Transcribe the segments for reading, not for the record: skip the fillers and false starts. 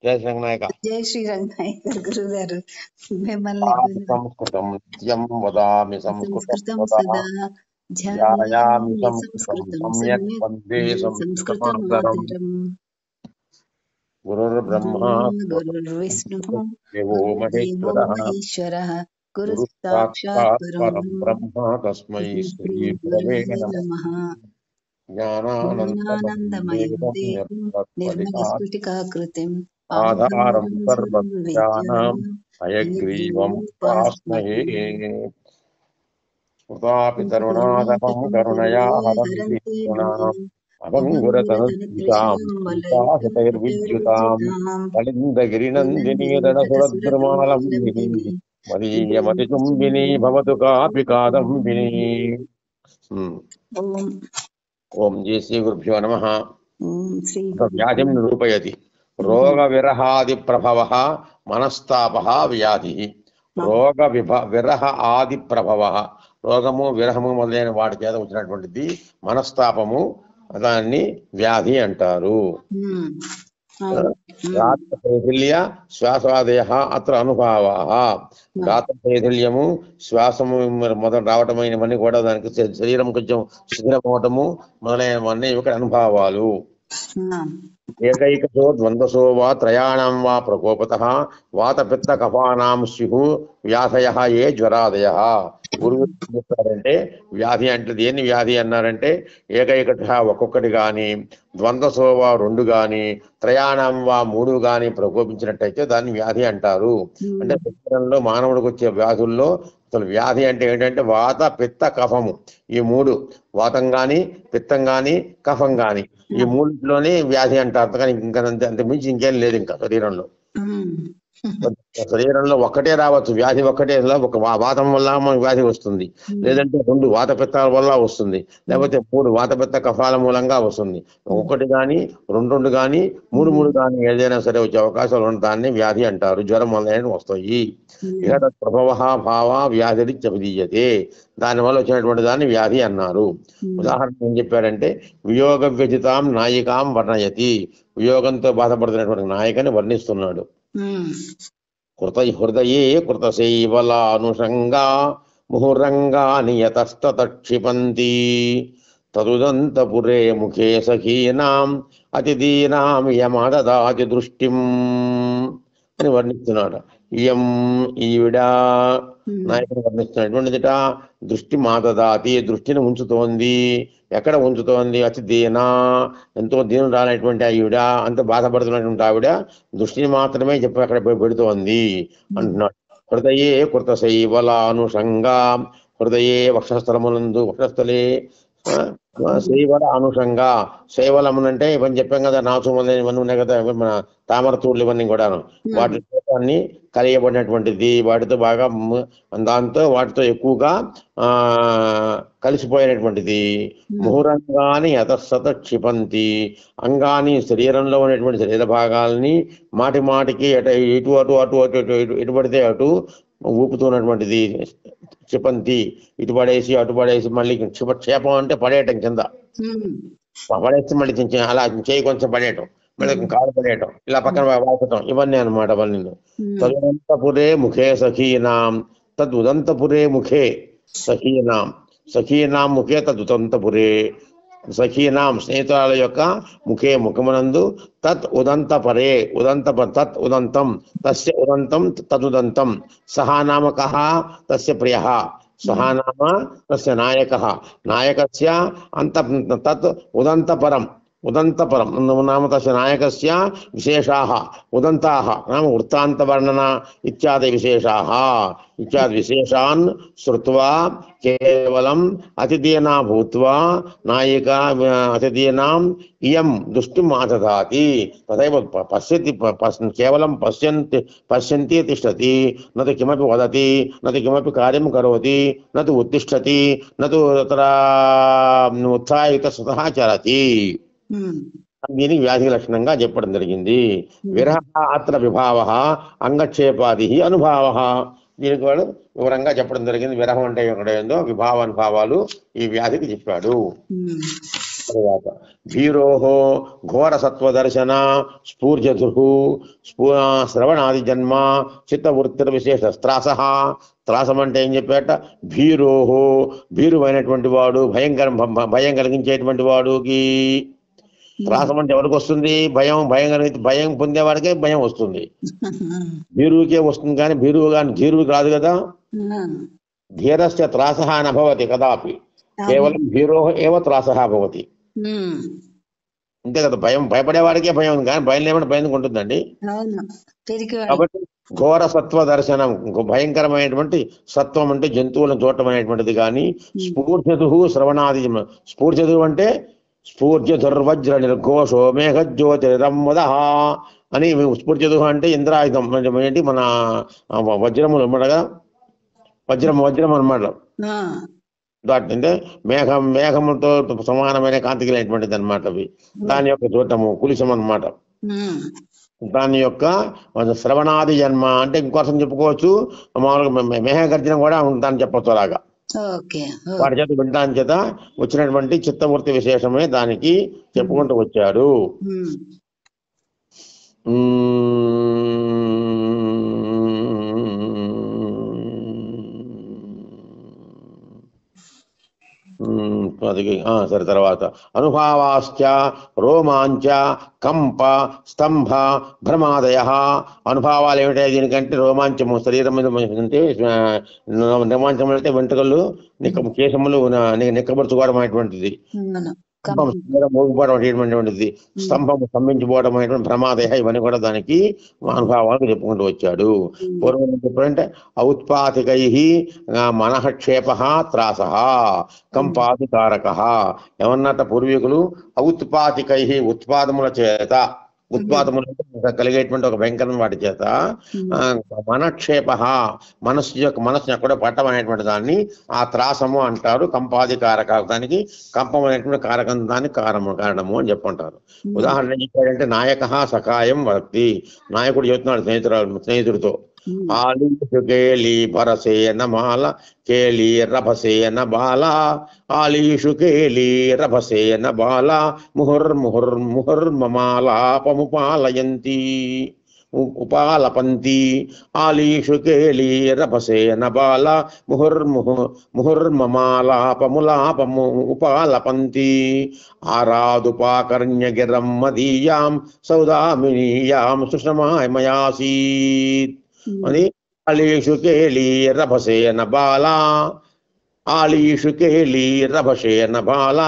జయ రంగనాయక. జై శ్రీ రంగనాయక గురువు గారు, మిమ్మల్ని సంస్కృతం నిత్యం వదామి సంస్కృతం సంస్కృతం వదా సదా ధ్యాయామి ధ్యాయామి సంస్కృతం సంస్కృతం సమ్యక్ సమ్యక్ వందే సంస్కృతమాతరం. సంస్కృతమాతరం. గురుర్బ్రహ్మ గురుర్విష్ణుః దేవో గురుర్దేవో మహేశ్వరః మహేశ్వరః గురు గురు సాక్షాత్ సాక్షాత్ పరం పరం బ్రహ్మ తస్మై శ్రీ శ్రీ గురవే గురవే నమః. నమః. జ్ఞానానందమయం జ్ఞానానందమయం దేవం నిర్మలస్ఫటికాకృతిం నిర్మలస్ఫటికాకృతిం ఆధారం ఆధారం సర్వవిద్యానాం హయగ్రీవం ఉపాస్మహే. ఉదాపి తరుణాదపం కరుణయా హరంతి గుణాం అభంగురతనుద్విషాం సీతాసతైర్విద్యుతాం కళిందగిరినందినీ రణసురద్రుమాలం మదీయమతిచుంబినీ భవతు కాపి కాదంబినీ. ఓం జయ శ్రీ గురుభ్యో నమః. వ్యాధిం నిరూపయతి. రోగ విరహాది ప్రభవ మనస్తాప వ్యాధి. రోగ విరహ ఆది ప్రభవ, రోగము విరహము మొదలైన వాటి చేత వచ్చినటువంటిది మనస్తాపము, దాన్ని వ్యాధి అంటారు. గాత్రశైథిల్య శ్వాసాదయ అత్ర అనుభావాః. గాత్రశైథిల్యము, శ్వాసము మొదలు రావటమైనవన్నీ కూడా దానికి శరీరం కొంచెం శిథిలమవటము మొదలైనవన్నీ ఇక్కడ అనుభావాలు. ఏకైకసో ద్వంద్వసో వా త్రయాణం వా ప్రకోపతః వాత పిత్త కఫానాం స్యు వ్యాధయః ఏ జ్వరాదయ. గురువు చెప్తారంటే వ్యాధి అంటే దేన్ని వ్యాధి అన్నారంటే ఏకైకశ ఒక్కొక్కటి గాని, ద్వంద్వసో వా 2 గాని, త్రయాణం వా 3 గాని ప్రకోపించినట్టయితే దాన్ని వ్యాధి అంటారు. అంటే శరీరంలో మానవుడికి వచ్చే వ్యాధుల్లో అసలు వ్యాధి అంటే ఏంటంటే వాత పిత్త కఫము, ఈ 3, వాతం గాని పిత్తం గాని కఫం గాని, ఈ 3లోనే వ్యాధి అంటారు. కానీ ఇంకా అంత మించి ఇంకేం లేదు ఇంకా శరీరంలో. శరీరంలో ఒక్కటే రావచ్చు వ్యాధి, ఒక్కటే ఒక వాతం వల్ల మనకు వ్యాధి వస్తుంది, లేదంటే 2 వాత పిత్తాల వల్ల వస్తుంది, లేకపోతే 3 వాత పిత్త కఫాల మూలంగా వస్తుంది. ఒక్కటి కానీ 2 కానీ 3 కానీ ఏదైనా సరే వచ్చే అవకాశాలు ఉన్న దాన్ని వ్యాధి అంటారు. జ్వరం మొదలైనవి వస్తాయి. ఇక ప్రభవ భావ వ్యాధిరిత్యభిధీయతే, దానివల్ల వచ్చినటువంటి దాన్ని వ్యాధి అన్నారు. ఉదాహరణ ఏం చెప్పారంటే వియోగ వ్యజితాం నాయికాం వర్ణయతి. వియోగంతో బాధపడుతున్నటువంటి నాయికని వర్ణిస్తున్నాడు. హృదయే కృతశైవలానుషంగా ముహురంగాని యతస్తతక్షిపంతి తదుదంతపురే ముఖే సఖీనాం అతిథీనాం యమదదాతి దృష్టిం అని వర్ణిస్తున్నాడు. ఇయం ఈవిడ నాయకుని వర్ణిస్తున్నటువంటిదిట. దృష్టి మాదదాతి, దృష్టిని ఉంచుతోంది. ఎక్కడ ఉంచుతోంది? అతి దీనా, ఎంతో దీనురాలైనటువంటి ఈవిడ, అంత బాధపడుతున్నటువంటి ఆవిడ దృష్టిని మాత్రమే చెప్పి అక్కడ పెడుతోంది అంటున్నాడు. హృదయే కృతశైవలానుషంగా, హృదయే వక్షస్థలమునందు, వక్షస్థలే శైవల అనుషంగా. శైవలమునంటే ఇవన్నీ చెప్పాం కదా, నాచు మొదలైనవన్నీ ఉన్నాయి కదా, మన తామరతూర్లు ఇవన్నీ కూడాను, వాటి అన్ని కలియబడినటువంటిది, వాటితో బాగా దాంతో వాటితో ఎక్కువగా కలిసిపోయినటువంటిది. ముహురంగాని యతసత క్షిపంతి, అంగాని శరీరంలో ఉన్నటువంటి శరీర భాగాల్ని మాటి మాటికి ఇటు అటు అటు అటు ఎటు పడితే అటు ఊపుతున్నటువంటిది. క్షిపంతి, ఇటు పడేసి అటు పడేసి మళ్ళీ క్షేపం అంటే పడేయటం, కింద పడేసి మళ్ళీ అలా చేయి కొంచెం పడేయటం, మళ్ళీ కాలు పడేయటం, ఇలా పక్కన వాడటం, ఇవన్నీ అనమాట. అవన్నీ తదుదంతపురే ముఖే సఖీనాం, తదుదంతపురే ముఖే సఖీనాం, సఖీనాం ముఖే తదుదంతపురే, సఖీనాం స్నేహితుల యొక్క ముఖే ముఖమునందు, తత్ ఉదంతపరే తత్ ఉదంతం తస్య ఉదంతం తదుదంతం, సహా నామ కః తస్య ప్రియః, సహా నామ తస్య నాయకః, నాయకస్య అంత తత్ ఉదంతపరం, ఉదంతపరం నామ తస్య నాయకస్య విశేషాః ఉదంతాః నామ వృత్తాంతవర్ణన ఇత్యాది విశేషాః, ఇత్యాది విశేషాన్ శ్రుత్వా కేవలం అతిథీనా భూత్వా నాయికా అతిథీనాం ఇయం దృష్టిం ఆదదాతి. తథైవ పశ్యతి, కేవలం పశ్యంతి తిష్టతి, నతు కిమపి వదతి, నతు కిమపి కార్యం కరోతి, నతు ఉత్తిష్టతి, నతు తత్ర ఉత్సాహిత స్వతః చరతి. దీనికి వ్యాధి లక్షణంగా చెప్పడం జరిగింది. విరహ అత్ర విభావ అంగక్షేపాది అనుభావ, దీనికి వాడు వివరంగా చెప్పడం జరిగింది. విరహం అంటే ఎక్కడ ఏందో, విభావ అనుభావాలు ఈ వ్యాధికి చెప్పాడు. తరువాత భీరోహో ఘోర సత్వదర్శన స్ఫూర్జధు శ్రవణాది జన్మ చిత్తవృత్తి విశేష త్రాస. త్రాసం అంటే ఏం చెప్పాట? భీరోహో భీరువైనటువంటి వాడు, భయం కలిగించేటువంటి వాడుకి. త్రాసం అంటే ఎవరికి వస్తుంది? భయం పొందేవాడికే భయం వస్తుంది. భీరువుకే వస్తుంది కానీ ధీరువుకి రాదు కదా. ధీరస్య త్రాసః నభవతి కదాపి, కేవలం భీరోహ ఏవ త్రాసః భవతి. అంతే కదా, భయపడేవాడికే భయం ఉంది కానీ భయం లేకుండా భయం ఉంటుందండి. కాబట్టి ఘోర సత్వ దర్శనం, భయంకరమైనటువంటి సత్వం అంటే జంతువులను చూడటం అనేటువంటిది. కానీ స్ఫూర్జధు శ్రవణాది, స్ఫూర్జధు అంటే స్ఫూర్జధుర్వజ్ర నిర్ఘోషో మేఘజ్యోతిరమ్మద అని. స్ఫూర్జధు అంటే ఇంద్రాయుధం ఏంటి, మన వజ్రములు అన్నమాట. వజ్రం అన్నమాట. అంటే మేఘములతో సమానమైన కాంతి కలిగినటువంటిది అనమాట. అవి దాని యొక్క చూడటము కులిశం అన్నమాట. దాని యొక్క శ్రవణాది జన్మ అంటే ఇంకోసం చెప్పుకోవచ్చు. మామూలుగా మేఘగర్జనం కూడా ఉంటుందని చెప్పచ్చు. అలాగా వాటి చేత వినడానికి చేత వచ్చినటువంటి చిత్తవృత్తి విశేషమే దానికి చెప్పుకుంటూ వచ్చాడు. సరే, తర్వాత అనుభావాశ్చ రోమాంచ కంప స్తంభ భ్రమాదయ. అనుభావాలు ఏమిటాయి దీనికంటే? రోమాంచము శరీరం మీద అంటే రోమాంచం అంటే వెంట్రుకలు కేశములు నిక్కబరుచుకోవడం అనేటువంటిది. మోగిపోవడం అనేటువంటిది. స్తంభము స్తంభించిపోవడం అనేటువంటి భ్రమాదయ. ఇవన్నీ కూడా దానికి అనుభవాలు చెప్పుకుంటూ వచ్చాడు. పూర్వం చెప్పారంటే ఔత్పాతికై మనఃక్షేప త్రాస కంపాదికారక. ఏమన్నట్ట పూర్వీకులు? ఔత్పాతికై ఉత్పాదముల చేత, ఉత్పాదములు కలిగేటువంటి ఒక భయంకరమైన వాటి చేత మనక్షేప మనస్సుని ఎక్కడో పట్టం అనేటువంటి దాన్ని ఆ త్రాసము అంటారు. కంపాదికారక, దానికి కంపం అనేటువంటి కారకం, దాన్ని కారణము అని చెప్పుకుంటారు. ఉదాహరణ చెప్పాడంటే నాయక సకాయం వక్తి. నాయకుడు చెబుతున్నాడు స్నేహితుడితో, ఆలీషు కేళి భరసేన మాల కేళి రభసేన బాల, ఆలీషు కేళి రభసేన బాల ముహుర్మమాలాపముపాలయంతి ఉపాలపంతి. ఆలీషు కేళి రభసేన బాల ముహుర్మమాలాపములాపము ఉపాలపంతి. ఆరాదుపాకర్ణ్యగిరం మదీయాం సౌదామినీయాం సుషమాయమయాసీత్ అని. ఆలీషు కేళి రభసేన బాల, ఆలీషు కేళి రభసేన బాల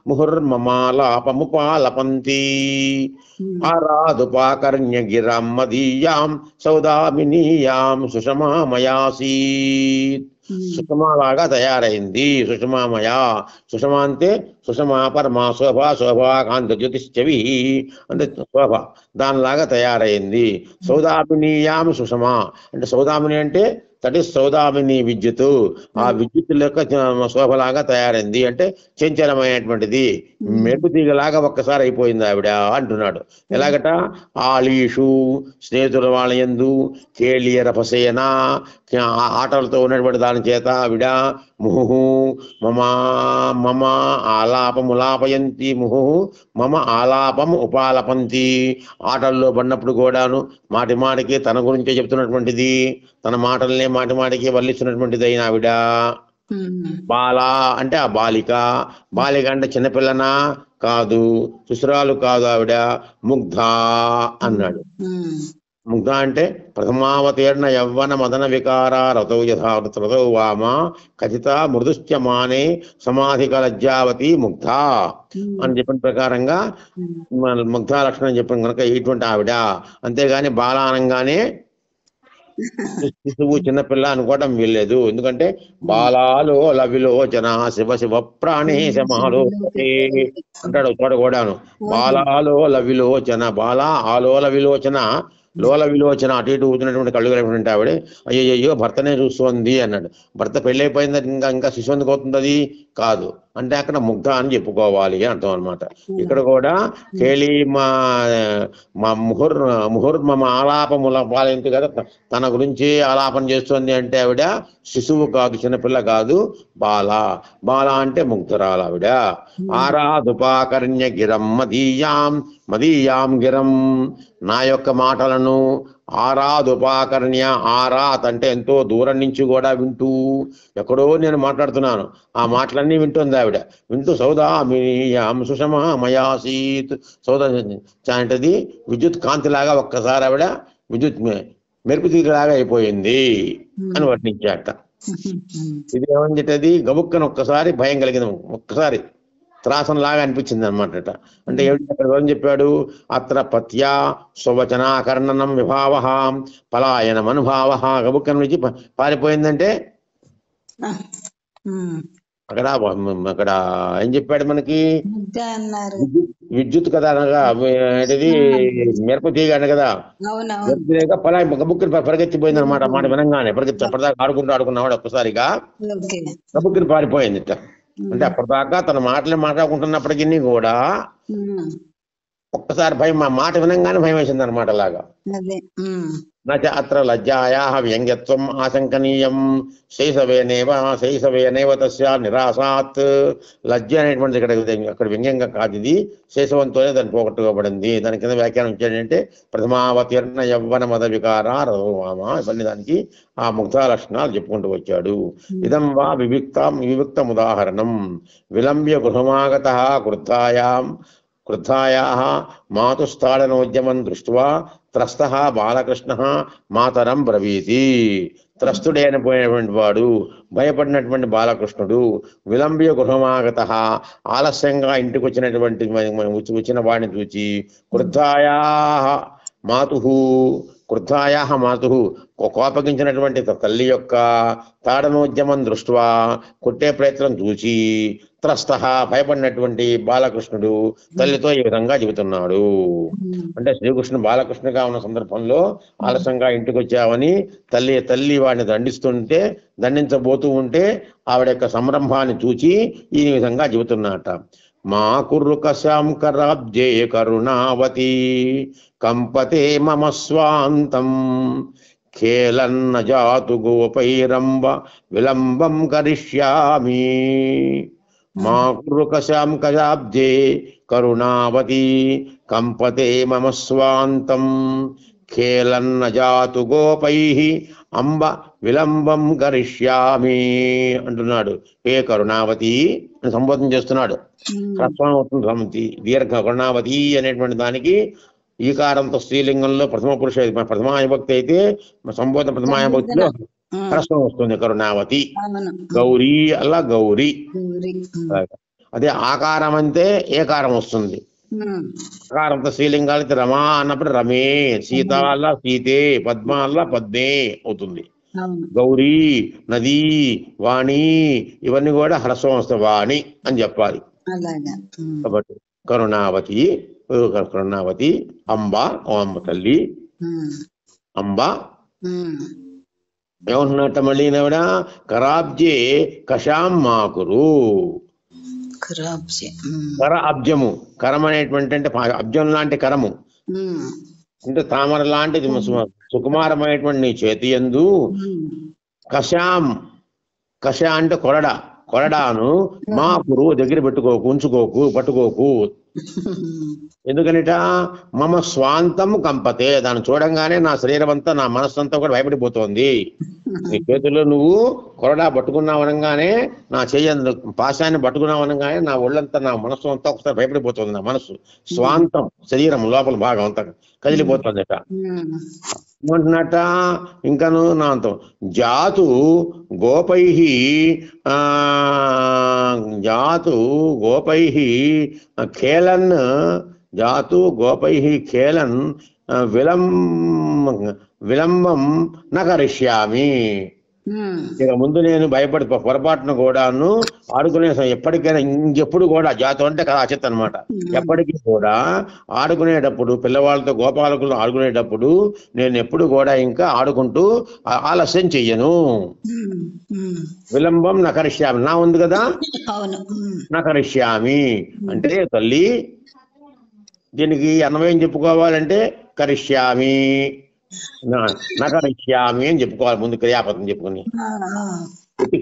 ముహుర్మమాలాపముపాలపంతి. ఆరాదుపాకర్ణ్యగిరం మదీయాం సౌదామినీయాం సుషమామయాసీత్. సుషమాలాగా తయారైంది. సుషమామయ, సుషమా అంటే సుషమా పరమా శోభ, శోభా కాంత జ్యోతిశ్చవి అంటే శోభ, దానిలాగా తయారైంది. సౌదామినీయాం సుషమా అంటే సౌదామిని అంటే దట్ ఈస్ సౌదామిని విద్యుత్. ఆ విద్యుత్ యొక్క శోభలాగా తయారైంది అంటే చంచలమైనటువంటిది, మెరుపుతీగలాగా ఒక్కసారి అయిపోయింది ఆవిడ అంటున్నాడు. ఎలాగట? ఆలీషు స్నేహితుల వాళ్ళ యందు, కేళియ రభసేన ఆటలతో ఉన్నటువంటి దాని చేత ఆవిడ, ముహు మమ ఆలాపములాపయంతి, ముహు మమ ఆలాపము ఉపాలపంతి. ఆటల్లో పడినప్పుడు కూడాను మాటి మాటికి తన గురించే చెప్తున్నటువంటిది, తన మాటలనే మాటి మాటికి వర్ణిస్తున్నటువంటిది అయిన ఆవిడ. బాల అంటే ఆ బాలిక. బాలిక అంటే చిన్నపిల్లనా? కాదు, శుశ్రాలు కాదు ఆవిడ. ముగ్ధ అన్నాడు. ముగ్ధ అంటే ప్రథమావతీర్ణ యవ్వన మదన వికార రతౌ యథారతౌ వామ కథిత మృదుశ్చమానే సమాధిక లజ్జావతి ముగ్ధ అని చెప్పిన ప్రకారంగా ముగ్ధ లక్షణం చెప్పిన కనుక ఇటువంటి ఆవిడ. అంతేగాని బాల అనగానే శిశువు చిన్నపిల్ల అనుకోవటం వీల్లేదు. ఎందుకంటే బాలాలో లవిలోచన శివ శివ ప్రాణేశమాలో అంటాడు చోట కూడాను. బాలాలో లవిలోచన, బాల ఆలోల విలోచన లోల విలోచన అటు ఇటు ఊతున్నటువంటి కళ్ళు కలిగినటువంటి ఆవిడ అయ్యో భర్తనే చూస్తోంది అన్నాడు. భర్త పెళ్ళైపోయింది ఇంకా ఇంకా శిశు ఎందుకు అవుతుంది కాదు అంటే అక్కడ ముగ్ధ అని చెప్పుకోవాలి అని అర్థం అనమాట. ఇక్కడ కూడా కేళి మా ముహుర్మమ ఆలాపముల పాలింది కదా, తన గురించి ఆలాపన చేస్తుంది అంటే ఆవిడ శిశువు కాదు, చిన్నపిల్ల కాదు, బాల. బాల అంటే ముగ్ధురాలు ఆవిడ. ఆరాధుపాకర్ణ్య గిరం మదీయాం గిరం, నా యొక్క మాటలను ఆరాధుపాకర్ణ్య, ఆరాత్ అంటే ఎంతో దూరం నుంచి కూడా వింటూ, ఎక్కడో నేను మాట్లాడుతున్నాను ఆ మాటలన్నీ వింటుంది ఆవిడ. వింటూ సౌదామియాం సుషమా మయాసీత్, సౌద అంటది విద్యుత్ కాంతిలాగా ఒక్కసారి ఆవిడ విద్యుత్ మెరుపు తీగలాగా అయిపోయింది అని వర్ణించాట. ఇది ఏమని గబుక్కను ఒక్కసారి భయం కలిగింది, ఒక్కసారి త్రాసంలాగా అనిపించింది అనమాట. అంటే ఏమిటి అక్కడ ఏం చెప్పాడు, అత్ర పత్యా స్వవచనాకర్ణనం విభావ పలాయనం అనుభావ. గబుక్కన నుంచి పారిపోయిందంటే అక్కడ అక్కడ ఏం చెప్పాడు మనకి, విద్యుత్ కదా అనగా ఏంటిది మిరప తీగ అన్న కదా, గబుక్కుని పరిగెత్తిపోయింది అనమాట. మాట వినంగానే అప్పటిదాకా ఆడుకున్నావాడు ఒక్కసారిగా గబుక్కుని పారిపోయింది. అంటే అప్పటిదాకా తన మాటలు మాట్లాడుకుంటున్నప్పటికీ కూడా ఒక్కసారి భయం, మా మాట వినంగానే భయం వేసింది అనమాట. అలాగా అత్ర లజ్జాయా వ్యంగ్యత్వం ఆశంకనీయం శైశవేనేవ తస్య నిరాశాత్. లజ్జ అనేటువంటిది అక్కడ వ్యంగ్యంగా కాదు, ఇది శైశవంతోనే దాన్ని పోగొట్టుకోబడింది. దాని కింద వ్యాఖ్యానం ఇచ్చాడంటే ప్రథమావతీర్ణ యవ్వన మద వికార రఘుమామ, ఇవన్నీ దానికి ఆ ముగ్ధ లక్షణాలు చెప్పుకుంటూ వచ్చాడు. ఇదం వా వివిక్తం ఉదాహరణం విలంబ్య గృహమాగత క్రుద్ధాయాః మాతుస్తాడనోద్యమం దృష్ట్వా త్రస్తః బాలకృష్ణః మాతరం బ్రవీతి. త్రస్తుడే అనిపోయినటువంటి వాడు, భయపడినటువంటి బాలకృష్ణుడు, విలంబ్య గృహమాగతః ఆలస్యంగా ఇంటికి వచ్చిన వాడిని చూచి క్రుద్ధాయాః మాతుః కోపగించినటువంటి తల్లి యొక్క తాడనోద్యమం దృష్ట్వా కొట్టే ప్రయత్నం చూసి త్రస్తః భయపడినటువంటి బాలకృష్ణుడు తల్లితో ఈ విధంగా చెబుతున్నాడు. అంటే శ్రీకృష్ణుడు బాలకృష్ణుగా ఉన్న సందర్భంలో ఆలస్యంగా ఇంటికి వచ్చావని తల్లి వాడిని దండించబోతూ ఉంటే ఆవిడ యొక్క సంరంభాన్ని చూచి ఈ విధంగా చెబుతున్నట. మా కుర్రు కశాంకరాబ్జే కరుణావతి కంపతే మమ స్వాంతం ఖేలన్న జాతు గోపైరంబ విలంబం కరిష్యామి. మా కుర్రు కశాంకరాబ్జే కరుణావతి కంపతే మమ స్వాంతం ఖేలన్న జాతు గోపై అంబ విలంబం కరిష్యామి అంటున్నాడు. ఏ కరుణావతి అని సంబోధన చేస్తున్నాడు. హ్రస్వమవుతుంది దీర్ఘ కరుణావతి అనేటువంటి దానికి ఈకారంతో స్త్రీలింగంలో ప్రథమావిభక్తి అయితే సంబోధన ప్రథమావిభక్తిలో హ్రస్వం వస్తుంది కరుణావతి. గౌరీ అలా గౌరీ. అదే ఆకారం అంటే ఏకారం వస్తుంది. ఆకారంతో స్త్రీలింగాలకి రమా అన్నప్పుడు రమే, సీత అలా సీతే, పద్మ అలా పద్మే అవుతుంది. గౌరీ, నదీ, వాణి ఇవన్నీ కూడా హ్రస్వం వస్తాయి, వాణి అని చెప్పాలి. కాబట్టి కరుణావతి అంబ, అంబ తల్లి అంబ. ఏమంటున్నట్ట మళ్ళీ నవిడ కరాబ్జే కషాం మాకురు. కర అబ్జము, కరం అనేటువంటి అంటే అబ్జం లాంటి కరము అంటే తామర లాంటిది సుకుమారమైనటువంటి నీ చేతి యందు కషాం, కష అంటే కొరడాను మా కురు దగ్గర పెట్టుకోకు, ఉంచుకోకు, పట్టుకోకు. ఎందుకనిట మమ స్వాంతం కంపతే, దాన్ని చూడంగానే నా శరీరం అంతా నా మనస్సు అంతా కూడా భయపడిపోతోంది. నీ చేతుల్లో నువ్వు కొరడా పట్టుకున్నావనగానే, నా పాశాన్ని పట్టుకున్నావనగానే నా ఒళ్ళంతా నా మనస్సు అంతా ఒకసారి భయపడిపోతుంది. నా మనస్సు స్వాంతం శరీరం లోపల భాగం అంతా కదిలిపోతుందట. ఏమంటున్నట ఇంకాను నా అంతం జాతు గోపై ఖేలన్ విలంబం న కరిష్యామి. ఇక ముందు నేను భయపడి పొరపాటున కూడాను ఆడుకునే ఎప్పటికైనా ఇంకెప్పుడు కూడా జాతం అంటే కదా అచిత్ అనమాట. ఎప్పటికీ కూడా ఆడుకునేటప్పుడు పిల్లవాళ్ళతో గోపాలకులు ఆడుకునేటప్పుడు నేను ఎప్పుడు కూడా ఇంకా ఆడుకుంటూ ఆలస్యం చెయ్యను. విలంబం నకరిష్యామి నా ఉంది కదా, నకరిష్యామి అంటే తల్లి దీనికి అన్వయం చెప్పుకోవాలంటే కరిష్యామి నకరిష్యామి అని చెప్పుకోవాలి ముందు క్రియాపదం చెప్పుకుని.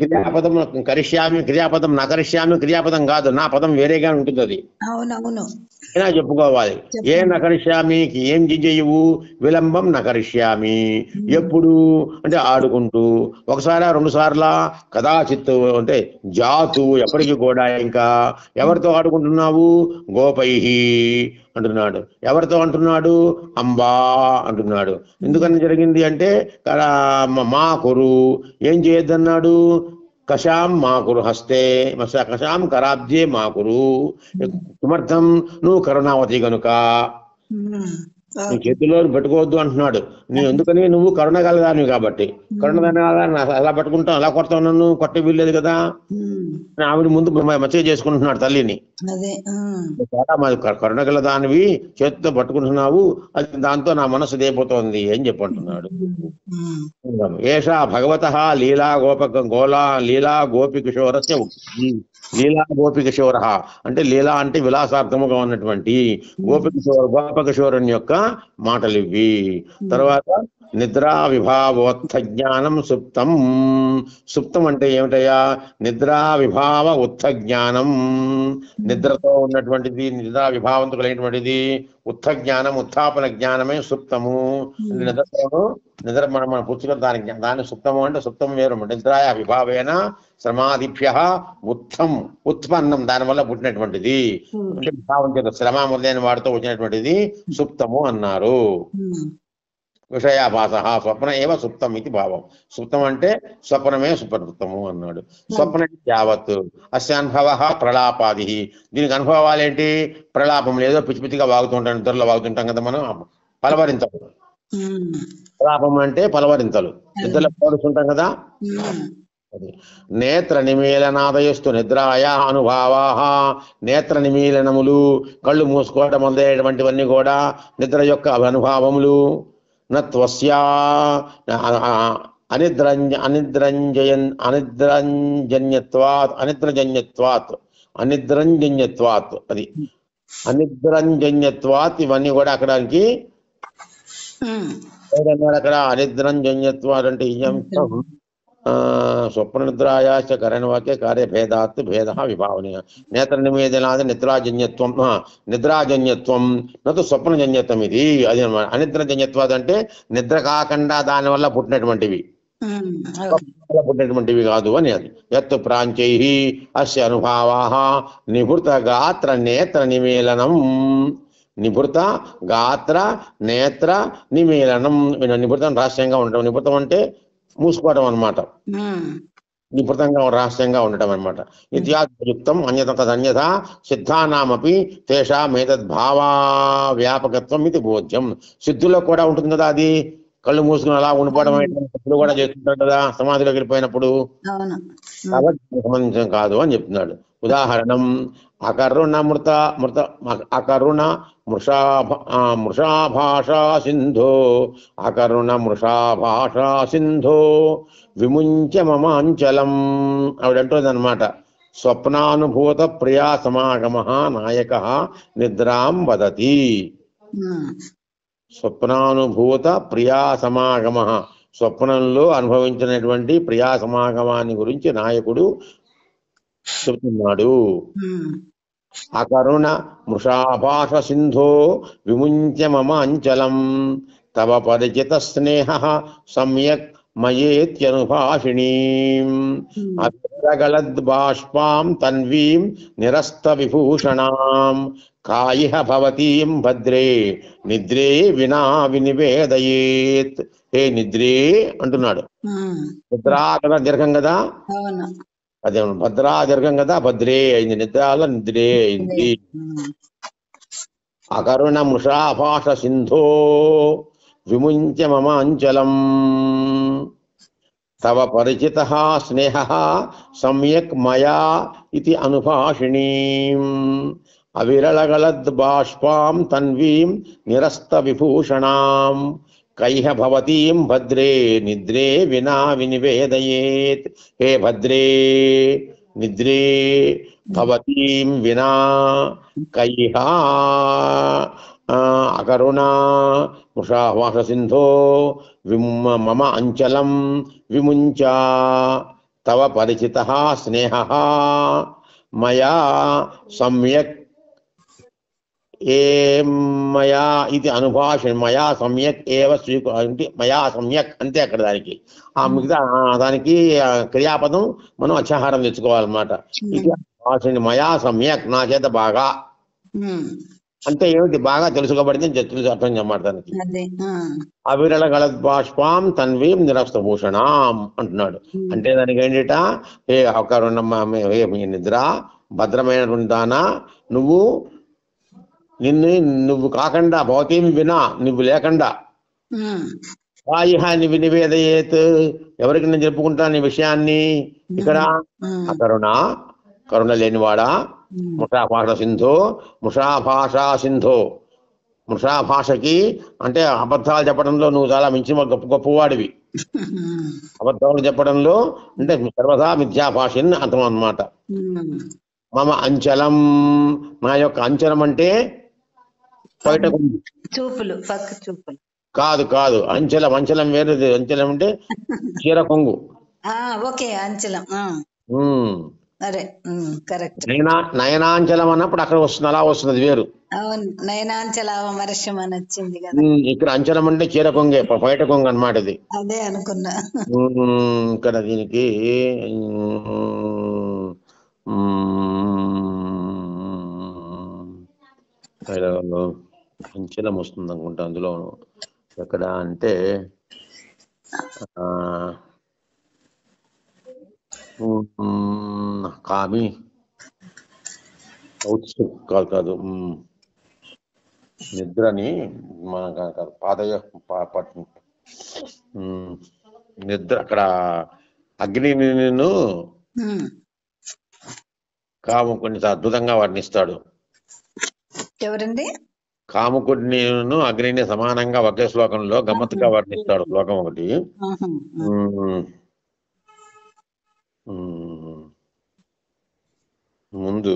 క్రియాపదం కరిష్యామి క్రియాపదం నకరిష్యామి క్రియాపదం కాదు, నా పదం వేరేగా ఉంటుంది. అది ఇలా చెప్పుకోవాలి. ఏ నకరిష్యామికి ఏం చెయ్యవు, విలంబం నకరిష్యామి ఎప్పుడు అంటే ఆడుకుంటూ, ఒకసారి 2 సార్లా కదాచిత్తు అంటే జాతు ఎప్పటికీ కూడా. ఇంకా ఎవరితో ఆడుకుంటున్నావు, గోపైహి అంటున్నాడు. ఎవరితో అంటున్నాడు, అంబా అంటున్నాడు. ఎందుకని జరిగింది అంటే మాకురు ఏం చేయొద్దన్నాడు, కషాం మాకురు హస్తే కషాం కరాబ్జే మాకురు. కిమర్థం, నువ్వు కరుణావతి గనుక నీ చేతిలో పెట్టుకోవద్దు అంటున్నాడు. నీ ఎందుకని, నువ్వు కరుణ కలదానివి కాబట్టి. కరుణ అలా పట్టుకుంటాం, అలా కొడతావు, నన్ను కొట్టే వీల్లేదు కదా. ఆవిడ ముందు మచ్చగా చేసుకుంటున్నాడు తల్లిని. కరుణ కలదానివి చేతితో పట్టుకుంటున్నావు, అది దాంతో నా మనసు దేపోతోంది అని చెప్పంటున్నాడు. ఏషా భగవతః లీలా లీలా గోపి కిషోరస్య లీలా గోపి కిషోర అంటే లీలా అంటే విలాసార్థముగా ఉన్నటువంటి గోపకిషోరుని యొక్క మాటలు ఇవి. తర్వాత నిద్రా విభావోత్థ జ్ఞానం సుప్తం. సుప్తం అంటే ఏమిటయ్యా, నిద్రా విభావ ఉత్థ జ్ఞానం, నిద్రతో ఉన్నటువంటిది, నిద్రా విభావంతో కలిగినటువంటిది ఉత్థ జ్ఞానం, ఉత్థాపన జ్ఞానమే సుప్తము. నిద్రతోను నిద్ర మన పుస్తకం దాని సుప్తము అంటే సుప్తం వేరు. నిద్రాయ విభావేన శ్రమాదిభ్య ఉత్థం ఉత్పన్నం, దానివల్ల పుట్టినటువంటిది అంటే విభావం చేత శ్రమ మొదలైన వాడితో వచ్చినటువంటిది సుప్తము అన్నారు. విషయాభాస స్వప్న ఏవ సుప్తం ఇది భావం. సుప్తం అంటే స్వప్నమే సుప్రవృత్తము అన్నాడు. స్వప్న యావత్ అస్యానుభవ ప్రలాపాది. దీనికి అనుభవాలు ఏంటి, ప్రలాపం లేదో పిచ్చి పిచ్చిగా వాగుతుంటాం, నిద్రలో వాగుతుంటాం కదా మనం. పలవరింతలు, ప్రలాపం అంటే పలవరింతలు, నిద్రలో పలుస్తుంటాం కదా. నేత్ర నిమీలనాదయస్తు నిద్రాయా అనుభావా. నేత్ర నిమీలనములు, కళ్ళు మూసుకోవడం మొదలైనటువంటివన్నీ కూడా నిద్ర యొక్క అనుభావములు. నత్వస్యా అనిద్రంజన్యత్వాత్ అది అనిద్రంజన్యత్వాత్. ఇవన్నీ కూడా అక్కడానికి ఏదన్నాడు అక్కడ, అనిద్రంజన్యత్వాత్ అంటే స్వప్న నిద్రాయాచ కరణవాక్య కార్యభేదాత్ భేద విభావనీయ. నేత్ర నివేదనాది నిద్రాజన్యత్వం నిద్రాజన్యత్వం నటు స్వప్నజన్యత్వం. ఇది అది అనమాట. అనిద్రజన్యత్వాది అంటే నిద్ర కాకుండా దానివల్ల పుట్టినటువంటివి, పుట్టినటువంటివి కాదు అని. అది యత్ ప్రాంచై అస్య అనుభావా నిభృత గాత్ర నేత్ర నిమీలనం. నిభృత గాత్ర నేత్ర నిమీలనం. నిభృతం రహస్యంగా ఉండటం, నిభృతం అంటే మూసుకోవడం అనమాట, నిభృతంగా రహస్యంగా ఉండటం అనమాట. ఇత్యాయుక్తం అన్యత తదన్యథ సిద్ధానామపి తేషామేతద్భావా వ్యాపకత్వం ఇది బోధ్యం. సిద్ధుల్లో కూడా ఉంటుంది కదా అది, కళ్ళు మూసుకుని అలా ఉండిపోవడం సిద్ధులు కూడా చేస్తుంటారు కదా సమాధిలోకి వెళ్ళిపోయినప్పుడు. కాబట్టి సంబంధించడం కాదు అని చెప్తున్నాడు. ఉదాహరణం అకరుణ అకరుణ మృషాభాషా సింధో అకరుణ మృషాభాషా సింధో విముంచ మమాంచలం. ఆవిడంటుంది అనమాట, స్వప్నానుభూత ప్రియా సమాగమ నాయక నిద్రాం వదతి. స్వప్నానుభూత ప్రియా సమాగమ, స్వప్నంలో అనుభవించినటువంటి ప్రియా సమాగమాన్ని గురించి నాయకుడు చెబుతున్నాడు. అకరుణ మృషాభాష సింధో విముంచ మమ అంచలం తవ పరిచిత స్నేహ సమ్యక్ మయేత్యనుభాషిణీం అభిరగళద్బాష్పాం తన్వీం నిరస్త విభూషణాం కాయిహ భవతీం భద్రే నిద్రే వినా వినివేదయేత్. హే నిద్రే అంటున్నాడు. నిద్రా కదా దీర్ఘం కదా, అదే భద్రా దీర్ఘం కదా, భద్రే అయింది, నిద్రాల నిద్రే అయింది. అకరుణ మృషాభాష సింధో విముంచ మమ అంచలం. తవ పరిచితః స్నేహః సమ్యక్ మయా ఇతి అనుభాషిణీం అవిరళగలద్ బాష్పాం తన్వీం నిరస్త విభూషణాం కైహ భవతీం భద్రే నిద్రే వినా వినివేదయేత్. హే భద్రే నిద్రే భవతీం వినా కైహ అకరుణా వృషావాస సింధో మమ అంచలం విముంచ. తవ పరిచితః స్నేహః మయా సమ్యక్ మయా ఇది అనుభాషణ మయా సమ్యక్ ఏవ అంటే మయా సమ్యక్ అంతే అక్కడ దానికి. ఆ మిగతా దానికి క్రియాపదం మనం అత్యాహారం తెచ్చుకోవాలన్నమాట. ఇది భాష మయా సమ్యక్ నా చేత బాగా అంటే ఏమిటి బాగా తెలుసుకోబడింది తెలుసు అర్థం చెప్పమాట దానికి. అవిరళ గలద్ బాష్పాం తన్వీం నిరస్తభూషణాం అంటున్నాడు. అంటే దానికి ఏంటిట, ఏ ఒక నిద్ర భద్రమైనటువంటి దానా నువ్వు నువ్వు కాకుండా భవతీం వినా నువ్వు లేకుండా వాయిహాన్ని వినివేదయేత్ ఎవరికి నేను చెప్పుకుంటాను ఈ విషయాన్ని. ఇక్కడ కరుణ లేనివాడా ముషాభాష సింధో ముషాభాషా సింధో. ముషాభాషకి అంటే అబద్ధాలు చెప్పడంలో నువ్వు చాలా మించి గొప్పవాడివి. అబద్ధాలు చెప్పడంలో అంటే సర్వదా మిథ్యాభాషని అర్థం అన్నమాట. మమ అంచలం నా యొక్క అంచలం అంటే బయట చూపులు పక్క చూపులు కాదు కాదు అంచలం అంచలం వేరే. అంచలం అంటే చీర కొంగు. ఓకే అంచలం. అరే కరెక్ట్. నయనాంచలం అన్నప్పుడు అక్కడ వస్తుంది అలా వస్తుంది వేరు. అవును నయనాంచలావ వర్షం అని వచ్చింది కదా. ఇక్కడ అంచలం అంటే చీర కొంగే బయట కొంగు అన్నమాట ఇది. అదే అనుకున్నా. ఇక్కడ దీనికి అంచలం వస్తుంది అనుకుంటా అందులో. ఎక్కడ అంటే కామి కాదు కాదు నిద్రని మన పాదయ నిద్ర అక్కడ అగ్నిని కాముకుని అద్భుతంగా వర్ణిస్తాడు. ఎవరండి? కాముకుడిని అగ్నిని సమానంగా ఒకే శ్లోకంలో గమ్మత్తుగా వర్ణిస్తాడు. శ్లోకం ఒకటి ముందు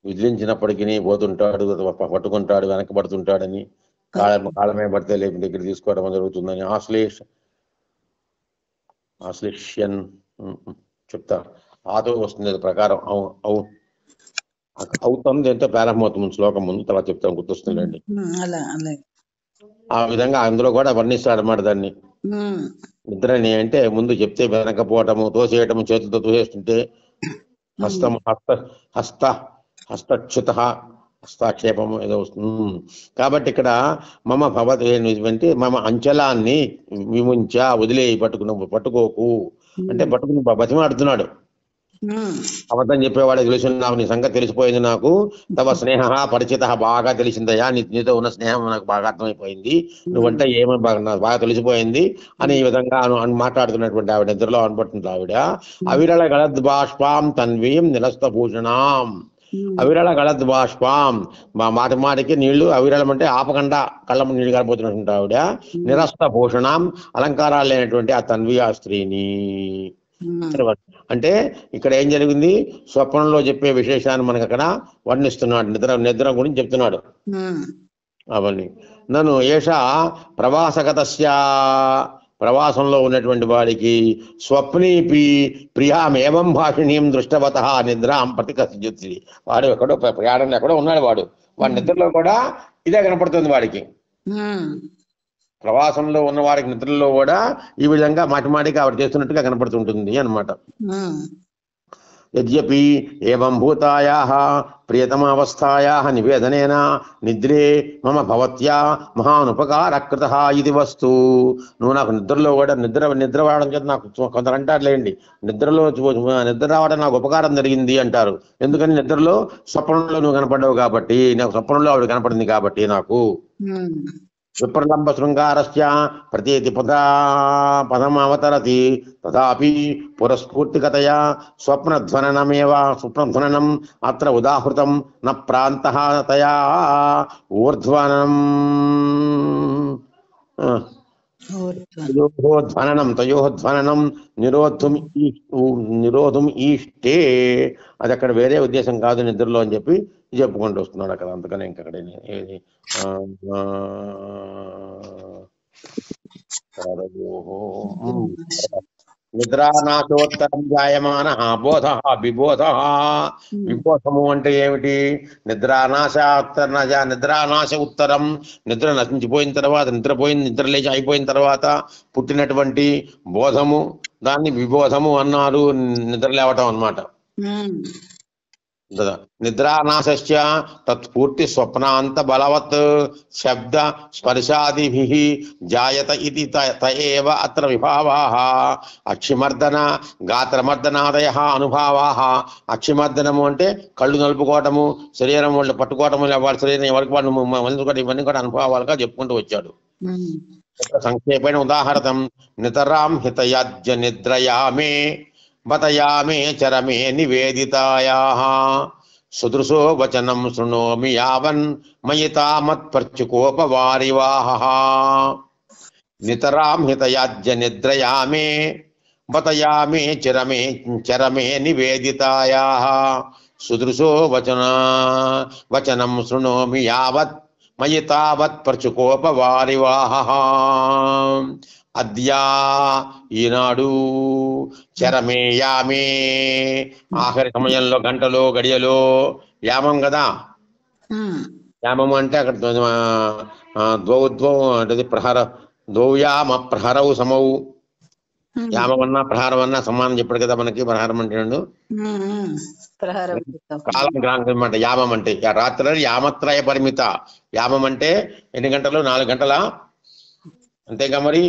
విదిలించినప్పటికీ పోతుంటాడు, పట్టుకుంటాడు, వెనకబడుతుంటాడని, కాళ్ళమే పడితే లేపి దగ్గర తీసుకోవడం జరుగుతుందని ఆశ్లేష్యన్ చెప్తా. ఆతో వస్తుంది ప్రకారం అవుతుంది ఎంతో ప్రారంభమవుతుంది శ్లోకం ముందు, తర్వాత చెప్తాం గుర్తొస్తుందండి. ఆ విధంగా అందులో కూడా వర్ణిస్తాడు అన్నమాట దాన్ని. నిద్రని అంటే ముందు చెప్తే వెనకపోవటము, తోసేయటము, చేతులతో తోసేస్తుంటే హస్తం హస్తచ్యుత హస్తాక్షేపము ఏదో వస్తుంది. కాబట్టి ఇక్కడ మమ భవతి అంటే మమ అంచలాన్ని విముంచ వదిలేయి, పట్టుకోకు అంటే పట్టుకుని బతిమాడుతున్నాడు. అబద్ధం చెప్పేవాడే తెలుసున్నావు, నీ సంగతి తెలిసిపోయింది నాకు. తవ స్నేహ పరిచిత బాగా తెలిసిందయ్యా, నీతో ఉన్న స్నేహం నాకు బాగా అర్థమైపోయింది, నువ్వంటే ఏమని బాగా తెలిసిపోయింది అని ఈ విధంగా మాట్లాడుతున్నటువంటి ఆవిడ నిద్రలో అనబడుతుంది ఆవిడ. అవిరళ గలద్ బాష్పాం తన్వీం నిరస్త భూషణాం. అవిరళ గలద్ బాష్పాం మాటి మాటికి నీళ్లు, అవిరళం అంటే ఆపకుండా కళ్ళ నీళ్లు కారిపోతున్నటువంటి ఆవిడ. నిరస్త భూషణాం అలంకారాలు లేనటువంటి ఆ తన్వి ఆ స్త్రీని. అంటే ఇక్కడ ఏం జరిగింది, స్వప్నంలో చెప్పే విశేషాన్ని మనకు అక్కడ వర్ణిస్తున్నాడు. నిద్ర గురించి చెప్తున్నాడు అవన్నీ. నన్ను ఏష ప్రవాసగతస్య ప్రవాసంలో ఉన్నటువంటి వాడికి స్వప్నీపి ప్రియామేవం భాషిణీం దృష్టవత నిద్రాం ప్రతి కసిద్యుత్తి. వాడు ఎక్కడో ప్రయాణంలో ఎక్కడో ఉన్నాడు, వాడి నిద్రలో కూడా ఇదే కనపడుతుంది వాడికి. ప్రవాసంలో ఉన్న వారికి నిద్రలో కూడా ఈ విధంగా మాటిమాటికి ఆవిడ చేస్తున్నట్టుగా కనపడుతుంటుంది అన్నమాట. యద్యపి ఏవం భూతాయాః ప్రియతమావస్థాయాః నివేదనేన నిద్రే మమ భవత్యా మహానుపకారకృతః ఇది వస్తు. నువ్వు నాకు నిద్రలో కూడా నిద్ర రావడం చేత నాకు కొందరు అంటారులేండి, నిద్ర రావడం నాకు ఉపకారం జరిగింది అంటారు. ఎందుకని నిద్రలో స్వప్నంలో నువ్వు కనపడ్డావు కాబట్టి, నాకు స్వప్నంలో ఆవిడ కనపడింది కాబట్టి నాకు విప్రలంబ శృంగారస్య ప్రతీతి పదమవతరతి తథాపి పురస్ఫూర్తికతయా స్వప్నధ్వననం అత్ర ఉదాహృతం న ప్రాంతః తయా ఊర్ధ్వనం తయోః ధ్వననం నిరోధం ఈష్టే. అది అక్కడ వేరే ఉద్దేశం కాదు నిద్రలో అని చెప్పి చెప్పుకుంటూ వస్తున్నాడు అక్కడ. అందుకనే ఇంకక్కడ ఏది నిద్రానాశోత్తరం జాయమానః బోధః విబోధః. విబోధము అంటే ఏమిటి? నిద్రానాశ ఉత్తరం, నిద్ర నశించిపోయిన తర్వాత, నిద్ర లేచి అయిపోయిన తర్వాత పుట్టినటువంటి బోధము, దాన్ని విబోధము అన్నారు. నిద్ర లేవటం అన్నమాట. నిద్రానాశస్య తత్పూర్తి స్వప్నాంత బలవత్ శబ్ద స్పర్శాదిభిః జాయత ఇతి తయేవ అత్ర విభావాః. అక్షిమర్దన గాత్రమర్దనాదయః అనుభావాః. అక్షిమర్దనము అంటే కళ్ళు నలుపుకోవటము, శరీరం వాళ్ళు పట్టుకోవటము, వాళ్ళ శరీరం ఎవరికి వాళ్ళు మలుచుకోవడం, ఇవన్నీ కూడా అనుభవాలుగా చెప్పుకుంటూ వచ్చాడు. సంక్షేపేణ ఉదాహరణం నితరాం హితయాజ్య నిద్రయామే బతయామే చరమే నివేదితాయాః సుదృశో వచనం శృణోమి యావన్ మయి తామత్పర్చుకోపవారివాహః. నితరాం హితయాజ్య నిద్రయామే బతయామే చరమే నివేదితాయాః సుదృశో వచనం శృణోమి యావత్ మయి తావత్పర్చుకోపవారివాహః. అద్యా ఈనాడు, చరమే యామే ఆఖరి సమయంలో, గంటలో గడియలో, యామం కదా. యామము అంటే అక్కడ అంటే ద్వౌయామ ప్రహరౌ సమౌ. యామమన్నా ప్రహారం అన్నా సమానం చెప్పాడు కదా మనకి. ప్రహారం అంటే కాలం అనమాట. యామం అంటే రాత్రి యామత్రయ పరిమిత. యామం అంటే ఎన్ని గంటలు? 4 గంటల, అంతేగా మరి.